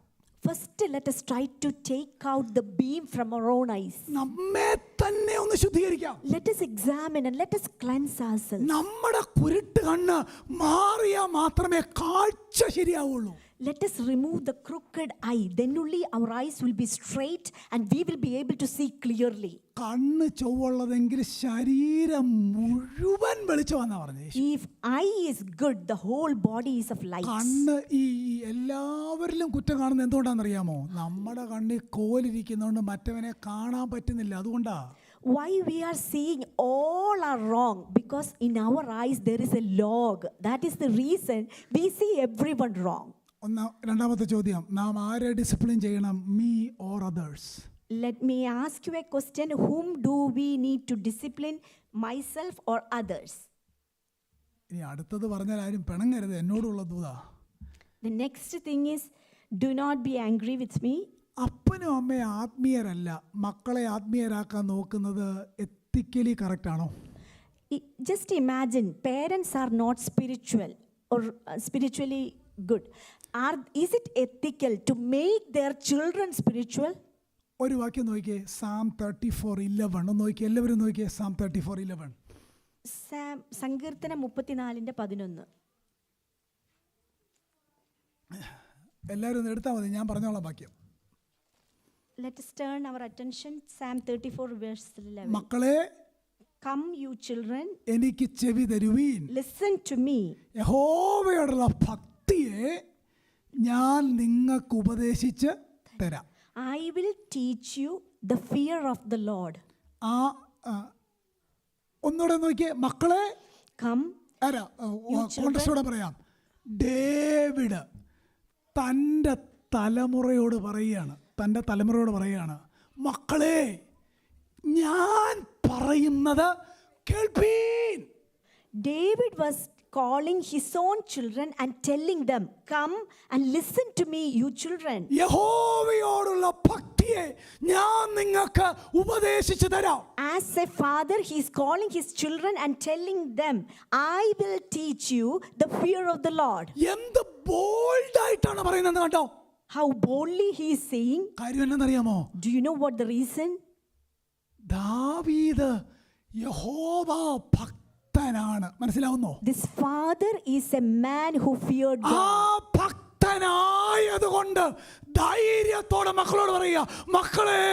First, let us try to take out the beam from our own eyes. നമ്മെ തന്നെ ഒന്ന് ശുദ്ധീകരിക്കാം. Let us examine and let us cleanse ourselves. നമ്മുടെ കുരുട്ട് കണ്ണ് മാറിയാൽ മാത്രമേ കാഴ്ച ശരിയാവുള്ളൂ. Let us remove the crooked eye. Then only our eyes will be straight and we will be able to see clearly. കണ്ണ് ചൊവ്വുള്ളതെങ്കിൽ ശരീരം മുഴുവൻ വെളിച്ചമാണെന്നാ പറഞ്ഞത്. If eye is good, the whole body is of light. കണ്ണ് ഈ എല്ലാവരിലും കുറ്റം കാണുന്നത് എന്തുകൊണ്ടാണെന്നറിയാമോ? നമ്മുടെ കണ്ണിൽ കോലിരിക്കുന്നതുകൊണ്ട് മറ്റവനെ കാണാൻ പറ്റുന്നില്ല, അതുകൊണ്ടാ. Why we are seeing all are wrong? Because in our eyes there is a log. That is the reason we see everyone wrong. രണ്ടാമത്തെ ചോദ്യം, നാം ആരെ ഡിസിപ്ലിൻ ചെയ്യണം, me or others? Let me ask you a question. Whom do we need to discipline, myself or others? ഇനി അടുത്തത് പറഞ്ഞാൽ ആരും പിണങ്ങരുത്, എന്നോടുള്ള ദൂതാ. The next thing is, do not be angry with me. അപ്പനും അമ്മയും ആത്മീയരല്ല, മക്കളെ ആത്മീയരാക്കാൻ നോക്കുന്നത് എത്തിക്കലി കറക്റ്റ് ആണോ? Just imagine, parents are not spiritual or spiritually good. Is it ethical to make their children spiritual? ഒരു വാക്യം നോക്കിയേ, Psalm 34:11. ഒന്ന് നോക്കിയേ, എല്ലാവരും നോക്കിയേ, Psalm 34:11. സങ്കീർത്തനം 34:11. എല്ലാവരും ഒന്ന് എടുത്താൽ മതി, ഞാൻ പറഞ്ഞോളാം വാക്യം. Let us turn our attention, Psalm 34:11. മക്കളെ, Come you children, എനിക്ക് ചെവി തരുവീൻ. listen to me. യഹോവയോടുള്ള ഭക്തിയെ ഞാൻ നിങ്ങൾക്ക് ഉപദേശിച്ച് തരാം. I will teach you the fear of the Lord. ഒന്നുകൂടെ നോക്കിയേ, മക്കളെ, Come. കോൺടെക്സ്റ്റോടെ പറയാം. ഡേവിഡ് തൻ്റെ തലമുറയോട് പറയുകയാണ്, മക്കളെ ഞാൻ പറയുന്നത് കേൾപ്പീൻ. David was calling his own children and telling them, come and listen to me, you children. യഹോവയോടുള്ള ഭക്തിയെ ഞാൻ നിങ്ങൾക്ക് ഉപദേശിച്ചു തരാം. As a father, he is calling his children and telling them, I will teach you the fear of the Lord. എന്ത് ബോൾഡായിട്ടാണ് പറയുന്നത് കേട്ടോ. How boldly he is saying. കാര്യം എന്നറിയാമോ? Do you know what the reason? ദാവീദ് യഹോവ ഭക്തനാണ്. മനസ്സിലാവുന്നോ? This father is a man who feared ആ God. ഭക്തനായതുകൊണ്ട് ധൈര്യത്തോടെ മക്കളോട് പറയുക, മക്കളെ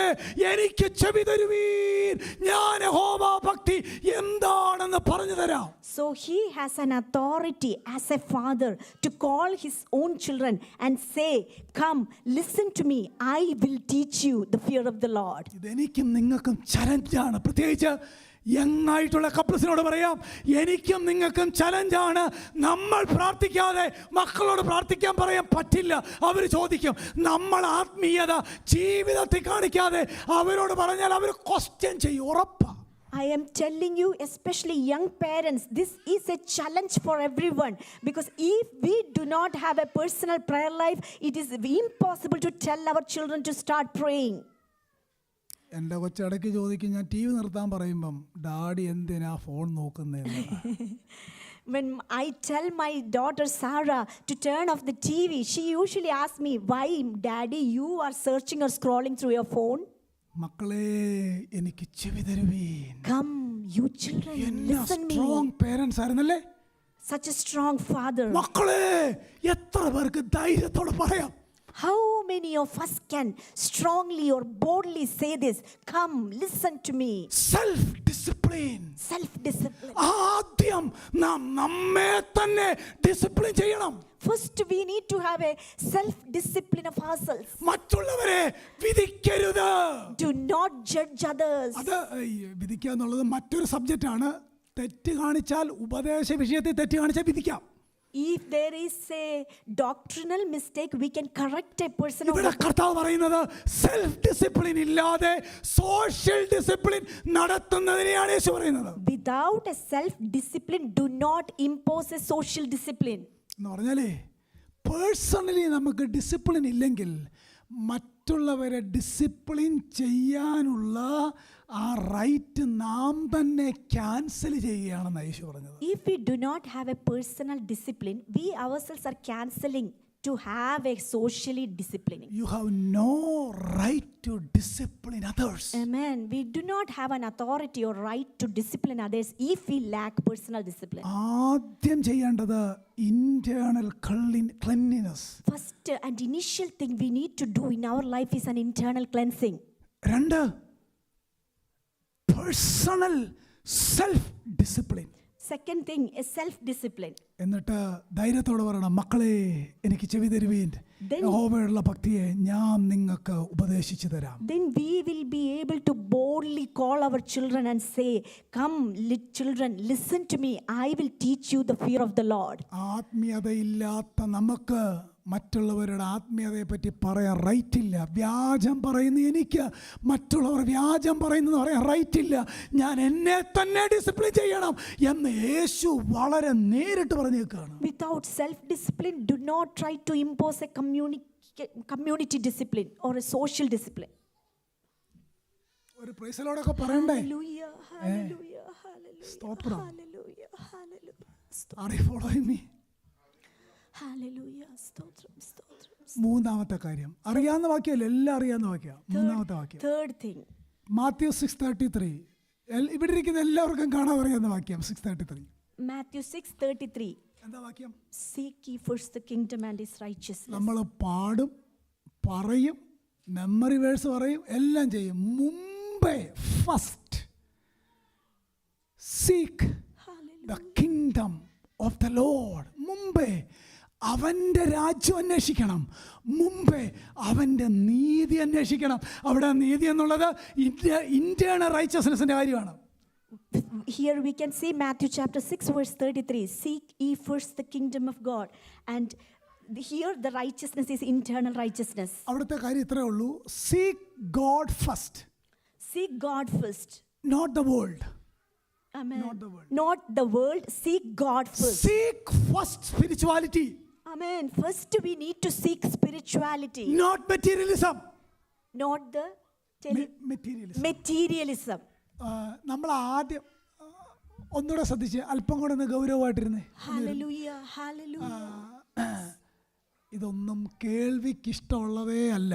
എനിക്ക് ചെവി തരുവീൻ, ഞാൻ യഹോവ ഭക്തി എന്താണെന്ന് പറഞ്ഞു തരാം. So he has an authority as a father to call his own children and say, come, listen to me, I will teach you the fear of the Lord. ഇതെനിക്കും നിങ്ങൾക്കും ചലഞ്ചാണ്. പ്രത്യേകിച്ച് യങ്ങായിട്ടുള്ള കപ്പിൾസിനോട് പറയാം, എനിക്കും നിങ്ങൾക്കും ചലഞ്ചാണ്. നമ്മൾ പ്രാർത്ഥിക്കാതെ മക്കളോട് പ്രാർത്ഥിക്കാൻ പറയാൻ പറ്റില്ല. അവർ ചോദിക്കും. നമ്മൾ ആത്മീയത ജീവിതത്തിൽ കാണിക്കാതെ അവരോട് പറഞ്ഞാൽ അവർ ക്വസ്റ്റ്യൻ ചെയ്യും, ഉറപ്പാ. I am telling you, especially young parents, this is a challenge for everyone, because if we do not have a personal prayer life, it is impossible to tell our children to start praying. എൻ്റെ കൊച്ചിടയ്ക്ക് ചോദിക്കും, ഞാൻ T V നിർത്താൻ പറയുമ്പം daddy എന്തിനാ phone നോക്കുന്നതെന്ന്. When I tell my daughter Sarah to turn off the TV, she usually asks me, why, Daddy, you are searching or scrolling through your phone? മക്കളെ എനിക്ക് ചെവി തരുവീൻ. Come, you children, listen me. Strong parents ആയിരുന്നല്ലേ? Such a strong father. മക്കളെ എത്ര പേർക്ക് ധൈര്യത്തോടെ പറയാം? How many of us can strongly or boldly say this? Come, listen to me. Self discipline. Self-discipline. ആദ്യം നാം നമ്മെ തന്നെ ഡിസിപ്ലിൻ ചെയ്യണം. First, we need to have a self-discipline of ourselves. മറ്റുള്ളവരെ വിധിക്കരുത്. Do not judge others. അത് വിധിക്കുക എന്നുള്ളത് മറ്റൊരു subject ആണ്. തെറ്റ് കാണിച്ചാൽ ഉപദേശ വിഷയത്തിൽ തെറ്റ് കാണിച്ചാൽ വിധിക്കാം. If there is a doctrinal mistake, we can correct a person. ഇവിടെ കർത്താവ് പറയുന്നത് സെൽഫ് ഡിസിപ്ലിൻ ഇല്ലാതെ സോഷ്യൽ ഡിസിപ്ലിൻ നടത്തുന്നതിനെയാണ് യേശു പറയുന്നത്. Without a self-discipline, do not impose a social discipline. എന്ന് പറഞ്ഞാലേ, പേഴ്സണലി നമുക്ക് ഡിസിപ്ലിൻ ഇല്ലെങ്കിൽ മറ്റുള്ളവരെ ഡിസിപ്ലിൻ ചെയ്യാനുള്ള ആ റൈറ്റ് നാം തന്നെ ക്യാൻസൽ ചെയ്യുകയാണെന്ന് യേശു പറഞ്ഞത്. If we do not have a personal discipline, we ourselves are cancelling to have a socially disciplining. You have no right to discipline others. Amen. We do not have an authority or right to discipline others if we lack personal discipline. ആദ്യം ചെയ്യേണ്ടത് internal cleanliness. First and initial thing we need to do in our life is an internal cleansing. രണ്ട്, personal self discipline. Second thing is self-discipline. എന്നിട്ട് ധൈര്യത്തോടെ പറയണം, മക്കളെ എനിക്ക് ചെവി തരുവീൻ, യഹോവയുള്ള ഭക്തിയെ ഞാൻ നിങ്ങൾക്ക് ഉപദേശിച്ചു തരാം. Then we will be able to boldly call our children and say, come, children, listen to me, I will teach you the fear of the Lord. ആത്മീയതയില്ലാത്ത നമുക്ക് മറ്റുള്ളവരുടെ ആത്മീയതയെ പറ്റി പറയാൻ റൈറ്റ് ഇല്ല. വ്യാജം പറയുന്ന എനിക്ക് മറ്റുള്ളവർ വ്യാജം പറയുന്നത് പറയാൻ റൈറ്റ് ഇല്ല. ഞാൻ എന്നെ തന്നെ ഡിസിപ്ലിൻ ചെയ്യണം എന്ന് യേശു വളരെ നേരിട്ട് പറഞ്ഞേക്കാണ്. Without self-discipline, do not try to impose a community discipline or a social discipline. ഒരു പ്രൈസ് ദി ലോർഡ് പറയണ്ടേ? Hallelujah, hallelujah, hallelujah, സ്തോത്രം. hallelujah, hallelujah. Are you following me? Hallelujah, stotram, stotram. മൂന്നാമത്തെ കാര്യം അറിയാവുന്ന വാക്യമല്ല, എല്ലാം അറിയാവുന്ന വാക്യം. മൂന്നാമത്തെ വാക്യം Third thing, മാത്യു 6:33. ഇവിടെ ഇരിക്കുന്ന എല്ലാവർക്കും കാണാൻ അറിയാവുന്ന വാക്യം 6:33. Matthew 6:33. എന്താ വാക്യം? Seek ye first the kingdom and his righteousness. നമ്മൾ പാടും, പറയും, മെമ്മറി വേഴ്സ് പറയും, എല്ലാം ചെയ്യും. മുമ്പേ first seek the kingdom of the Lord. മുമ്പേ അവൻ്റെ രാജ്യം അന്വേഷിക്കണം, മുമ്പേ അവൻ്റെ നീതി അന്വേഷിക്കണം. അവിടെ നീതി എന്നുള്ളത് ഇന്റേണൽ റൈച്ചസ്നെസ്സിൻ്റെ കാര്യമാണ്. Here we can see Matthew chapter 6 verse 33. Seek ye first the kingdom of God. And here the righteousness is internal righteousness. അവിടുത്തെ കാര്യം ഇത്രേ ഉള്ളൂ, seek God first. Seek God first. not the world. Amen. Not the world. Not the world. Seek God first. Seek first spirituality, Amen. First, we need to seek spirituality, not materialism. not the Materialism. materialism. നമ്മൾ ആദ്യം ഒന്നുകൂടെ ശ്രദ്ധിച്ച് അല്പം കൂടെ ഒന്ന് ഗൗരവമായിട്ടിരുന്നേ. Hallelujah. Hallelujah. ഇതൊന്നും കേൾവിക്കിഷ്ടമുള്ളതേ അല്ല.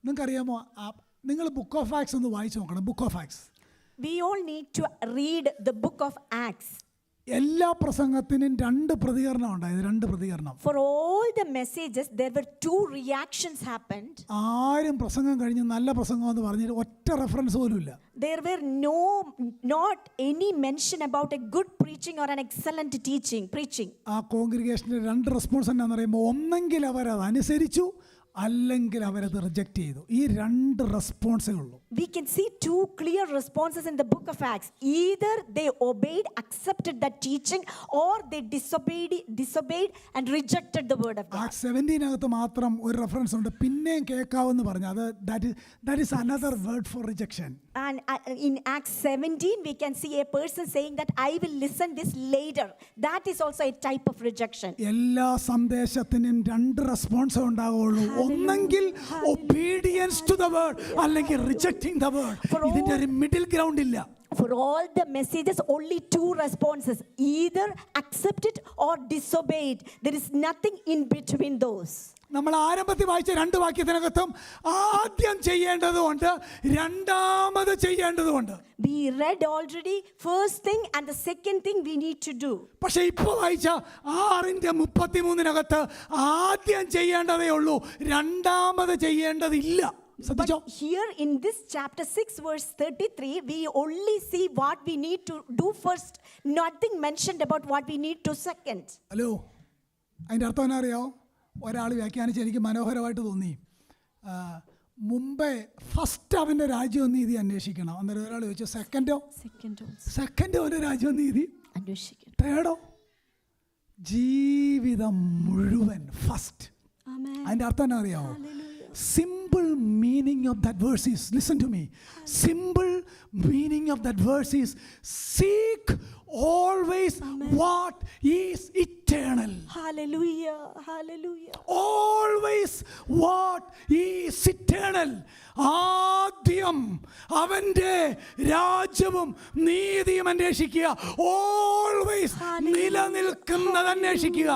നിങ്ങൾക്കറിയാമോ, നിങ്ങൾ ബുക്ക് ഓഫ് ആക്സ് ഒന്ന് വായിച്ചു നോക്കണം. Book of Acts We all need to read the book of Acts. എല്ലാ പ്രസംഗത്തിനും 2 പ്രതികരണം ഉണ്ടായത്. 2 പ്രതികരണം. For all the messages, there were 2 reactions happened. ആരും പ്രസംഗം കഴിഞ്ഞ് നല്ല പ്രസംഗം എന്ന് പറഞ്ഞിട്ട് ഒറ്റ റെഫറൻസ് പോലും ഇല്ല. There were not any mention about a good preaching or an excellent preaching. ആ കോൺഗ്രിഗേഷൻ്റെ 2 റെസ്പോൺസ് എന്നാന്ന് പറയുമ്പോൾ, ഒന്നെങ്കിൽ അവരത് അനുസരിച്ചു, അല്ലെങ്കിൽ അവരത് റിജക്റ്റ് ചെയ്തു. ഈ 2 റെസ്പോൺസേ ഉള്ളൂ. We can see 2 clear responses in the book of Acts. Either they obeyed, accepted that teaching, or they disobeyed and rejected the word of God. Acts 17 മാത്രം ഒരു റെഫറൻസ് ഉണ്ട്, പിന്നെയും കേൾക്കാവെന്ന് പറഞ്ഞു. അത് that is another word for rejection. And in Acts 17, we can see a person saying that I will listen this later. That is also a type of rejection. എല്ലാ സന്ദേശത്തിനും 2 റെസ്പോൺസേ ഉണ്ടാവുള്ളൂ. ഒന്നെങ്കിൽ obedience to the word, അല്ലെങ്കിൽ rejecting the word. ഇതിന്റെ ഒരു middle ground ഇല്ല. For all the messages, only 2 responses. Either accept it or disobey it. There is nothing in between those. നമ്മൾ ആരംഭത്തിൽ വായിച്ച 2 വാക്യത്തിനകത്തും ആദ്യം ചെയ്യേണ്ടതുകൊണ്ട് രണ്ടാമത് ചെയ്യേണ്ടതുണ്ട്. We read already first thing and the second thing we need to do. പക്ഷെ ഇപ്പോൾ വായിച്ച 6:33 ആദ്യം ചെയ്യേണ്ടതേ ഉള്ളൂ, രണ്ടാമത് ചെയ്യേണ്ടതില്ല. But here in this chapter 6 verse 33, we only see what we need to do first. Nothing mentioned about what we need to second. Hello, അതിൻ്റെ അർത്ഥം എന്നാ അറിയാമോ? ഒരാൾ വ്യാഖ്യാനിച്ച് എനിക്ക് മനോഹരമായിട്ട് തോന്നി. മുമ്പേ ഫസ്റ്റ് അവൻ്റെ രാജ്യവും നീതി അന്വേഷിക്കണം. അന്നേരം ഒരാൾ ചോദിച്ചു, സെക്കൻഡോ അവൻ്റെ രാജ്യവും നീതി, തേർഡോ ജീവിതം മുഴുവൻ ഫസ്റ്റ്. അതിൻ്റെ അർത്ഥം എന്നാ അറിയാമോ? Simple meaning of that verse is, listen to me, simple meaning of that verse is, seek always what is eternal. Hallelujah, hallelujah. Always what is eternal. ആദ്യം അവൻ്റെ രാജ്യവും നീതിയും അന്വേഷിക്കുക. ഓൾവേസ് നിലനിൽക്കുന്നത് അന്വേഷിക്കുക.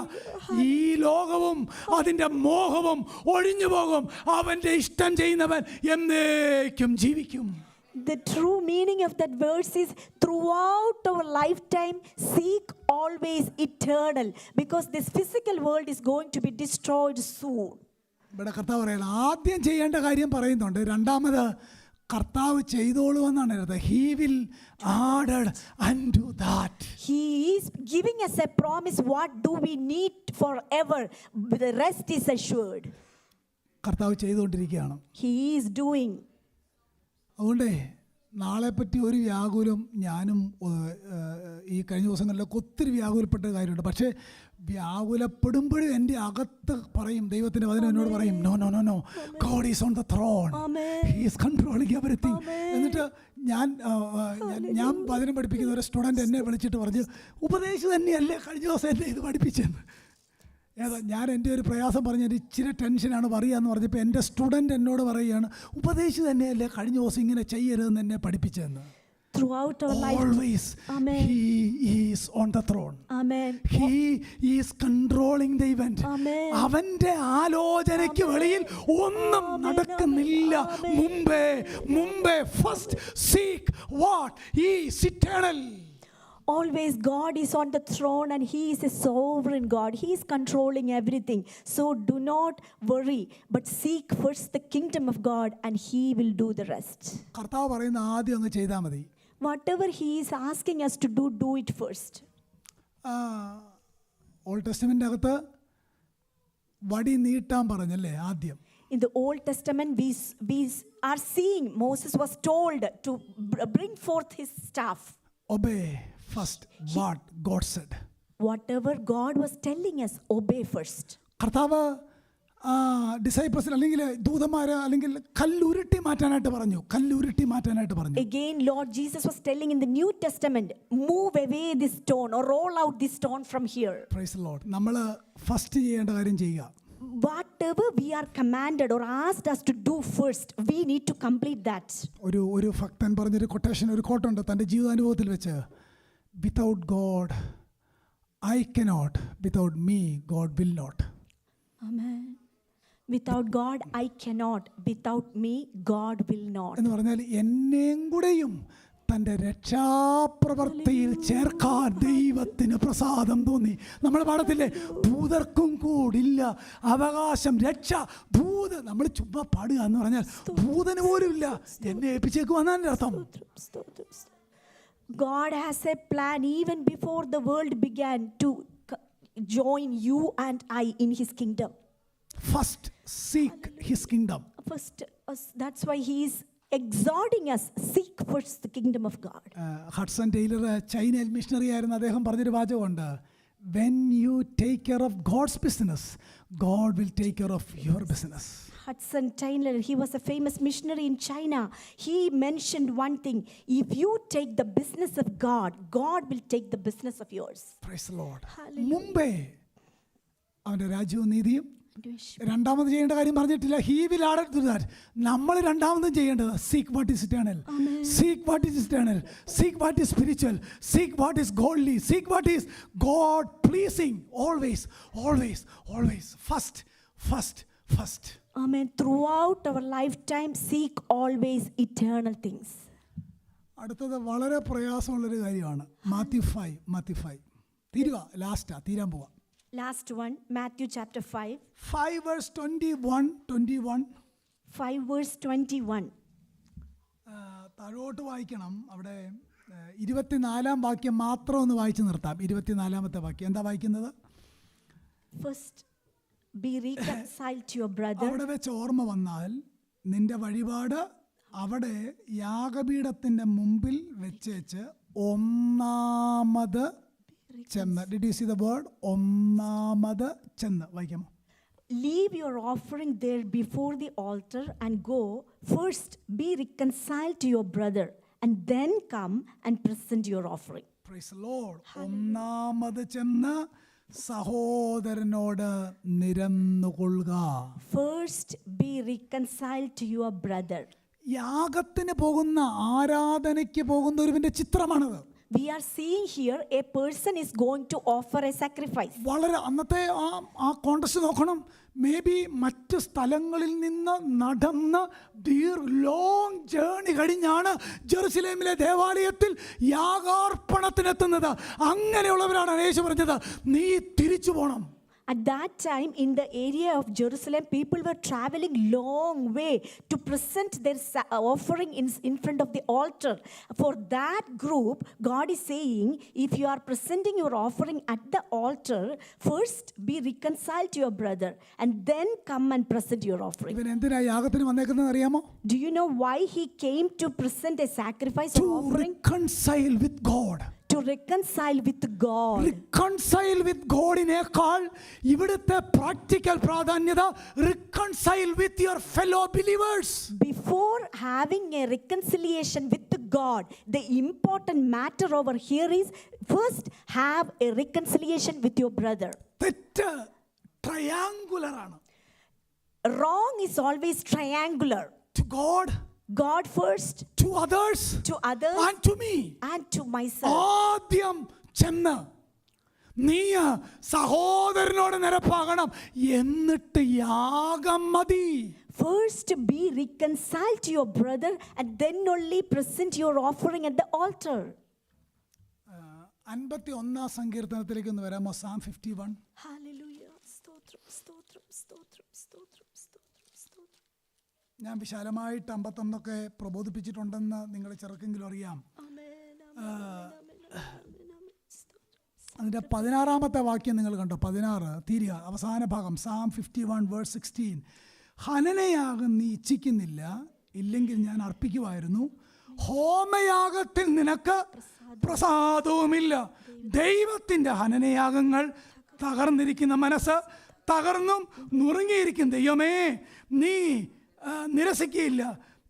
ഈ ലോകവും അതിൻ്റെ മോഹവും ഒഴിഞ്ഞു പോകും. അവൻ്റെ ഇഷ്ടം ചെയ്യുന്നവൻ എന്നേക്കും ജീവിക്കും. The true meaning of that verse is, throughout our lifetime, seek always eternal, because this physical world is going to be destroyed soon. ഇവിടെ കർത്താവ് പറയണം, ആദ്യം ചെയ്യേണ്ട കാര്യം പറയുന്നുണ്ട്, രണ്ടാമത് കർത്താവ് ചെയ്തോളൂ എന്നാണ് എഴുതുന്നത്. He will add unto that. He is giving us a promise. What do we need forever? The rest is assured. കർത്താവ് ചെയ്തുകൊണ്ടിരിക്കുകയാണ്. He is doing. അതുകൊണ്ടേ നാളെപ്പറ്റി ഒരു വ്യാകുലം ഞാനും ഈ കഴിഞ്ഞ ദിവസങ്ങളിലൊക്കെ ഒത്തിരി വ്യാകുലപ്പെട്ട കാര്യമുണ്ട്. പക്ഷേ വ്യാകുലപ്പെടുമ്പോഴും എൻ്റെ അകത്ത് പറയും, ദൈവത്തിൻ്റെ വചനം എന്നോട് പറയും, no no no no, God is on the throne, he is controlling everything. എന്നിട്ട് ഞാൻ വചനം പഠിപ്പിക്കുന്ന ഒരു സ്റ്റുഡൻറ്റ് എന്നെ വിളിച്ചിട്ട് പറഞ്ഞു, ഉപദേശം തന്നെയല്ലേ കഴിഞ്ഞ ദിവസം എന്നെ ഇത് പഠിപ്പിച്ചെന്ന്. ഞാൻ എൻ്റെ ഒരു പ്രയാസം പറഞ്ഞ ഇച്ചിരി ടെൻഷനാണ് പറയാന്ന് പറഞ്ഞപ്പോൾ എൻ്റെ സ്റ്റുഡൻറ്റ് എന്നോട് പറയുകയാണ്, ഉപദേശം തന്നെയല്ലേ കഴിഞ്ഞ ദിവസം ഇങ്ങനെ ചെയ്യരുതെന്ന് എന്നെ പഠിപ്പിച്ചതെന്ന്. Throughout our life, always, Amen. He is on the throne. Amen. He is controlling the event. Amen. അവൻ്റെ ആലോചനയ്ക്ക് വെളിയിൽ ഒന്നും നടക്കുന്നില്ല. മുമ്പേ first seek what is eternal. Always God is on the throne and He is a sovereign God. He is controlling everything. So do not worry, but seek first the kingdom of God and He will do the rest. കർത്താവ് പറയുന്ന ആദ്യം അങ്ങ് ചെയ്താൽ മതി. Whatever He is asking us to do it first. Old testament അകത്ത് വടി നീട്ടാൻ പറഞ്ഞല്ലേ ആദ്യം. In the Old Testament, we are seeing Moses was told to bring forth his staff. Obey first what God said. Whatever God was telling us, obey first. കർത്താവ് ഡിസൈപ്പിൾസിന് അല്ലെങ്കിൽ ദൂതന്മാർ അല്ലെങ്കിൽ കല്ലുരുട്ടി മാറ്റാനായിട്ട് പറഞ്ഞു. Again, Lord Jesus was telling in the New Testament, move away this stone or roll out this stone from here. Praise the Lord. നമ്മൾ first ചെയ്യേണ്ട കാര്യം ചെയ്യുക. Whatever we are commanded or asked us to do first, we need to complete that. ഒരു ഭക്തൻ പറഞ്ഞൊരു quotation, ഒരു കോട്ടുണ്ട് തൻ്റെ ജീവിതാനുഭവത്തിൽ വെച്ച്, without God I cannot, without me God will not. Amen. Without God I cannot, without me God will not. എന്ന് പറഞ്ഞാൽ എന്നെയും കൂടെയും തൻ്റെ രക്ഷാപ്രവർത്തിയിൽ ചേർക്കാൻ ദൈവത്തിന് പ്രസാദം തോന്നി. നമ്മൾ പാടത്തില്ലേ, ദൂതർക്കും കൂടില്ല അവകാശം രക്ഷ. ദൂത് നമ്മൾ ചുമ്മാ പാടുക എന്ന് പറഞ്ഞാൽ ദൂതന് പോലും ഇല്ല, എന്നെ ഏൽപ്പിച്ചേക്കുവാന്നാണ് അർത്ഥം. God has a plan even before the world began to join you and I in his kingdom. First seek his kingdom. First, that's why he is exhorting us, seek first the kingdom of God. Hudson Taylor ചൈനയിൽ missionary ആയിരുന്നു. അദ്ദേഹം പറഞ്ഞൊരു വാചകമുണ്ട്, when you take care of God's business, God will take care of your business. Hudson Taylor, he was a famous missionary in China. He mentioned one thing, if you take the business of God, God will take the business of yours. Praise the Lord. Hallelujah. മുമ്പേ അവൻ്റെ രാജ്യവും നീതിയും, രണ്ടാമത് ചെയ്യേണ്ട കാര്യം പറഞ്ഞിട്ടില്ല. He will add to that. നമ്മൾ രണ്ടാമതും ചെയ്യേണ്ടത് seek what is eternal, seek what is eternal, seek what is spiritual, seek what is godly, seek what is God pleasing. Always always always first first first. Amen. Throughout our lifetime, seek always eternal things. അടുത്തത് വളരെ പ്രയാസമുള്ളൊരു കാര്യമാണ്. മാത്യു 5 തീരുക, ലാസ്റ്റാ തീരാൻ പോവാ. Last one, Matthew chapter 5. 5 verse 21. 5 verse 21. താഴോട്ട് വായിക്കണം. അവിടെ 24 വാക്യം മാത്രം ഒന്ന് വായിച്ചു നിർത്താം. 24 വാക്യം എന്താ വായിക്കുന്നത്? First, be reconciled to your brother. അവിടെ വെച്ച് ഓർമ്മ വന്നാൽ നിന്റെ വഴിപാട് അവിടെ യാഗപീഠത്തിൻ്റെ മുമ്പിൽ വെച്ചേച്ച് ഒന്നാമത് ചെന്ന്. Did you see the word? ഒന്നാമത് ചെന്ന് വായിക്കാമോ? Leave your offering there before the altar and go. First, be reconciled to your brother and then come and present your offering. Praise the Lord. ഒന്നാമത് ചെന്ന് സഹോദരനോട് നിരന്നുകൊള്ളുക. First, be reconciled to your brother. യാഗത്തിന് പോകുന്ന, ആരാധനയ്ക്ക് പോകുന്ന ഒരുവന്റെ ചിത്രമാണത്. We are seeing here a person is going to offer a sacrifice. വളരെ അന്നത്തെ ആ കോണ്ടസ്റ്റ് നോക്കണം. മേ ബി മറ്റ് സ്ഥലങ്ങളിൽ നിന്ന് നടന്ന് ലോങ് ജേർണി കഴിഞ്ഞാണ് ജെറുസലേമിലെ ദേവാലയത്തിൽ യാഗാർപ്പണത്തിനെത്തുന്നത്. അങ്ങനെയുള്ളവരാണ് യേശു പറഞ്ഞത്, നീ തിരിച്ചു പോകണം. At that time, in the area of Jerusalem, people were traveling long way to present their offering in front of the altar. For that group, God is saying, if you are presenting your offering at the altar, first be reconciled to your brother and then come and present your offering. ഇവൻ എന്തിനാ യാഗത്തിന് വന്നേക്കുന്നത് അറിയാമോ? Do you know why he came to present a sacrifice or offering? To reconcile with God. To reconcile with God. Reconcile with God ിനേക്കാൾ ഇവിടുത്തെ practical പ്രാധാന്യത reconcile with your fellow believers. Before having a reconciliation with God, the important matter over here is first have a reconciliation with your brother. തെറ്റ് triangular ആണ്. Wrong is always triangular. To God first, to others and to me and to myself. ആദ്യം ചെന്ന് നീ സഹോദരനോട് നിരപ്പാകണം, എന്നിട്ട് യാഗം മതി. First be reconciled to your brother and then only present your offering at the altar. 51 സങ്കീർത്തനത്തിലേക്ക് ഒന്ന് വരാമോ? Psalm 51. Hallelujah. സ്തോത്രം സ്തോത്രം സ്തോത്രം സ്തോത്രം സ്തോത്രം. ഞാൻ വിശാലമായിട്ട് 51 പ്രബോധിപ്പിച്ചിട്ടുണ്ടെന്ന് നിങ്ങൾ ചെറുക്കെങ്കിലും അറിയാം. അതിൻ്റെ 16 വാക്യം നിങ്ങൾ കണ്ടോ? 16 തീരുക, അവസാന ഭാഗം. Psalm 51 verse 16. ഹനനയാഗം നീ ഇച്ഛിക്കുന്നില്ല, ഇല്ലെങ്കിൽ ഞാൻ അർപ്പിക്കുമായിരുന്നു. ഹോമയാഗത്തിൽ നിനക്ക് പ്രസാദവുമില്ല. ദൈവത്തിൻ്റെ ഹനനയാഗങ്ങൾ തകർന്നിരിക്കുന്ന മനസ്സ് തകർന്നും നുറുങ്ങിയിരിക്കും. ദൈവമേ, നീ നിരസിക്കുകയില്ല.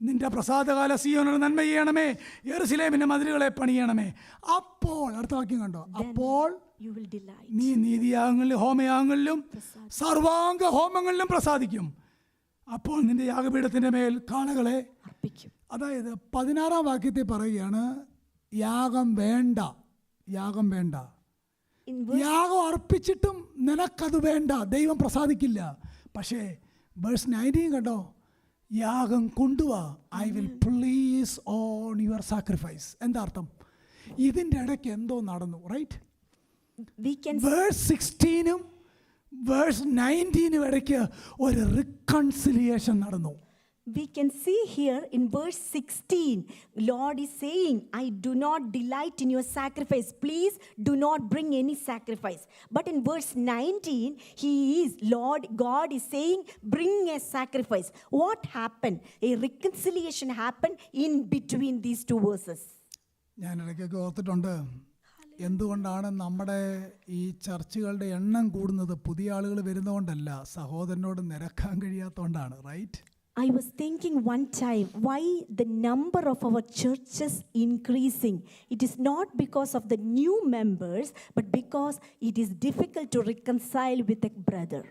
നിന്റെ പ്രസാദകാല സിയോനിൽ നന്മ ചെയ്യണമേ, യെരൂശലേമിന്റെ മതിലുകളെ പണിയണമേ. അപ്പോൾ അടുത്ത വാക്യം കണ്ടോ, അപ്പോൾ You will delight. നീ നീതിയാഗങ്ങളിലും ഹോമയാഗങ്ങളിലും സർവാംഗ ഹോമങ്ങളിലും പ്രസാദിക്കും. അപ്പോൾ നിന്റെ യാഗപീഠത്തിന്റെ മേൽ കാളകളെ അർപ്പിക്കും. അതായത് 16-ാം വാക്യത്തിൽ പറയുകയാണ്, യാഗം വേണ്ട, യാഗം വേണ്ട. In verse, യാഗം അർപ്പിച്ചിട്ടും നിനക്കത് വേണ്ട, ദൈവം പ്രസാദിക്കില്ല. പക്ഷേ വേഴ്സ് 19 കണ്ടോ, യാഗം കൊണ്ടുവാ, I will please on your sacrifice. എന്താ അർത്ഥം? ഇതിൻ്റെ ഇടയ്ക്ക് എന്തോ നടന്നു, റൈറ്റ്? we can വേഴ്സ് 16-നും വേഴ്സ് 19-നും ഇടയ്ക്ക് ഒരു റിക്കൺസിലിയേഷൻ നടന്നു. We can see here in verse 16, Lord is saying, I do not delight in your sacrifice. Please do not bring any sacrifice. But in verse 19, Lord God is saying, bring a sacrifice. What happened? A reconciliation happened in between these two verses. ഞാൻ ഇടയ്ക്കൊക്കെ ഓർത്തിട്ടുണ്ട്, എന്തുകൊണ്ടാണ് നമ്മുടെ ഈ ചർച്ചുകളുടെ എണ്ണം കൂടുന്നത്? പുതിയ ആളുകൾ വരുന്നതുകൊണ്ടല്ല, സഹോദരനോട് നിരക്കാൻ കഴിയാത്തതുകൊണ്ടാണ്, right? I was thinking one time, why the number of our churches increasing? It is not because of the new members, but because it is difficult to reconcile with a brother.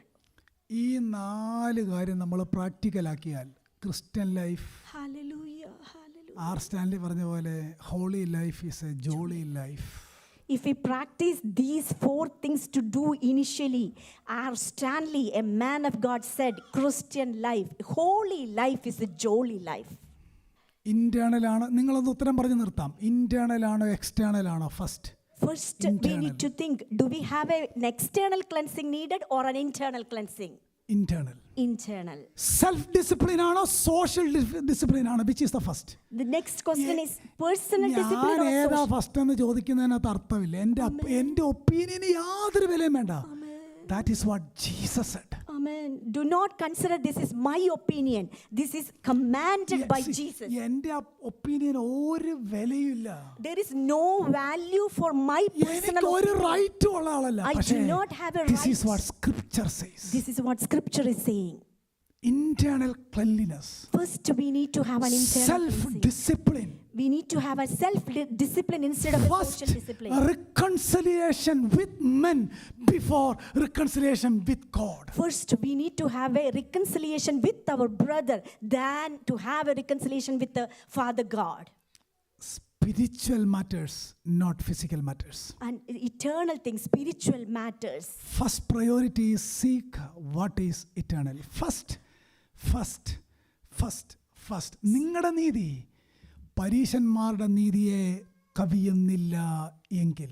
ഈ 4 കാര്യം നമ്മൾ പ്രാക്ടിക്കലാക്കിയാൽ Christian life, Hallelujah, hallelujah. R Stanley പറഞ്ഞ പോലെ, holy life is a jolly life. If we practice these 4 things to do initially, R. Stanley, a man of God, said, Christian life, holy life is a jolly life. Internal ആണ്, നിങ്ങളൊന്ന് ഉത്തരം പറഞ്ഞ് നിർത്താം. Internal ആണോ external ആണോ? First First, we need to think, do we have an external cleansing needed or an internal cleansing? Internal. Internal. Self discipline ആണോ social discipline ആണോ? Which is the first? The next question is personal discipline ഞാൻ or ഏതാ social? First എന്ന് ചോദിക്കുന്നതിനകത്ത് അർത്ഥമില്ല. എൻ്റെ opinion യാതൊരു വിലയും വേണ്ട. That is what Jesus said. Amen. Do not consider this is my opinion. This is commanded by Jesus. എൻ്റെ opinion ഒരു വിലയില്ല. There is no value for my personal എനിക്ക് ഒരു opinion. റൈറ്റും ഉള്ള ആളല്ല. I do പക്ഷേ not have a this is what right. scripture says. This is what scripture is saying. Internal cleanliness, First, we need to have an internal self cleansing. discipline. We need to have a self-discipline instead of a First, social discipline. reconciliation with men before reconciliation with God. First, we need to have a reconciliation with our brother than to have a reconciliation with the Father God. Spiritual matters, not physical matters. And eternal things, spiritual matters. First priority is seek what is eternal. First. നിങ്ങളുടെ നീതി പരീശന്മാരുടെ നീതിയെ കവിയുന്നില്ല എങ്കിൽ.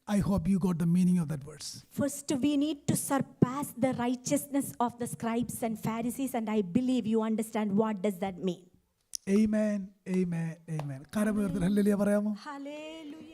I hope you got the meaning of that verse. First, we need to surpass the righteousness of the scribes and Pharisees, and I believe you understand what does that mean. Amen. കരമുയർത്തി hallelujah പറയാമോ? Hallelujah.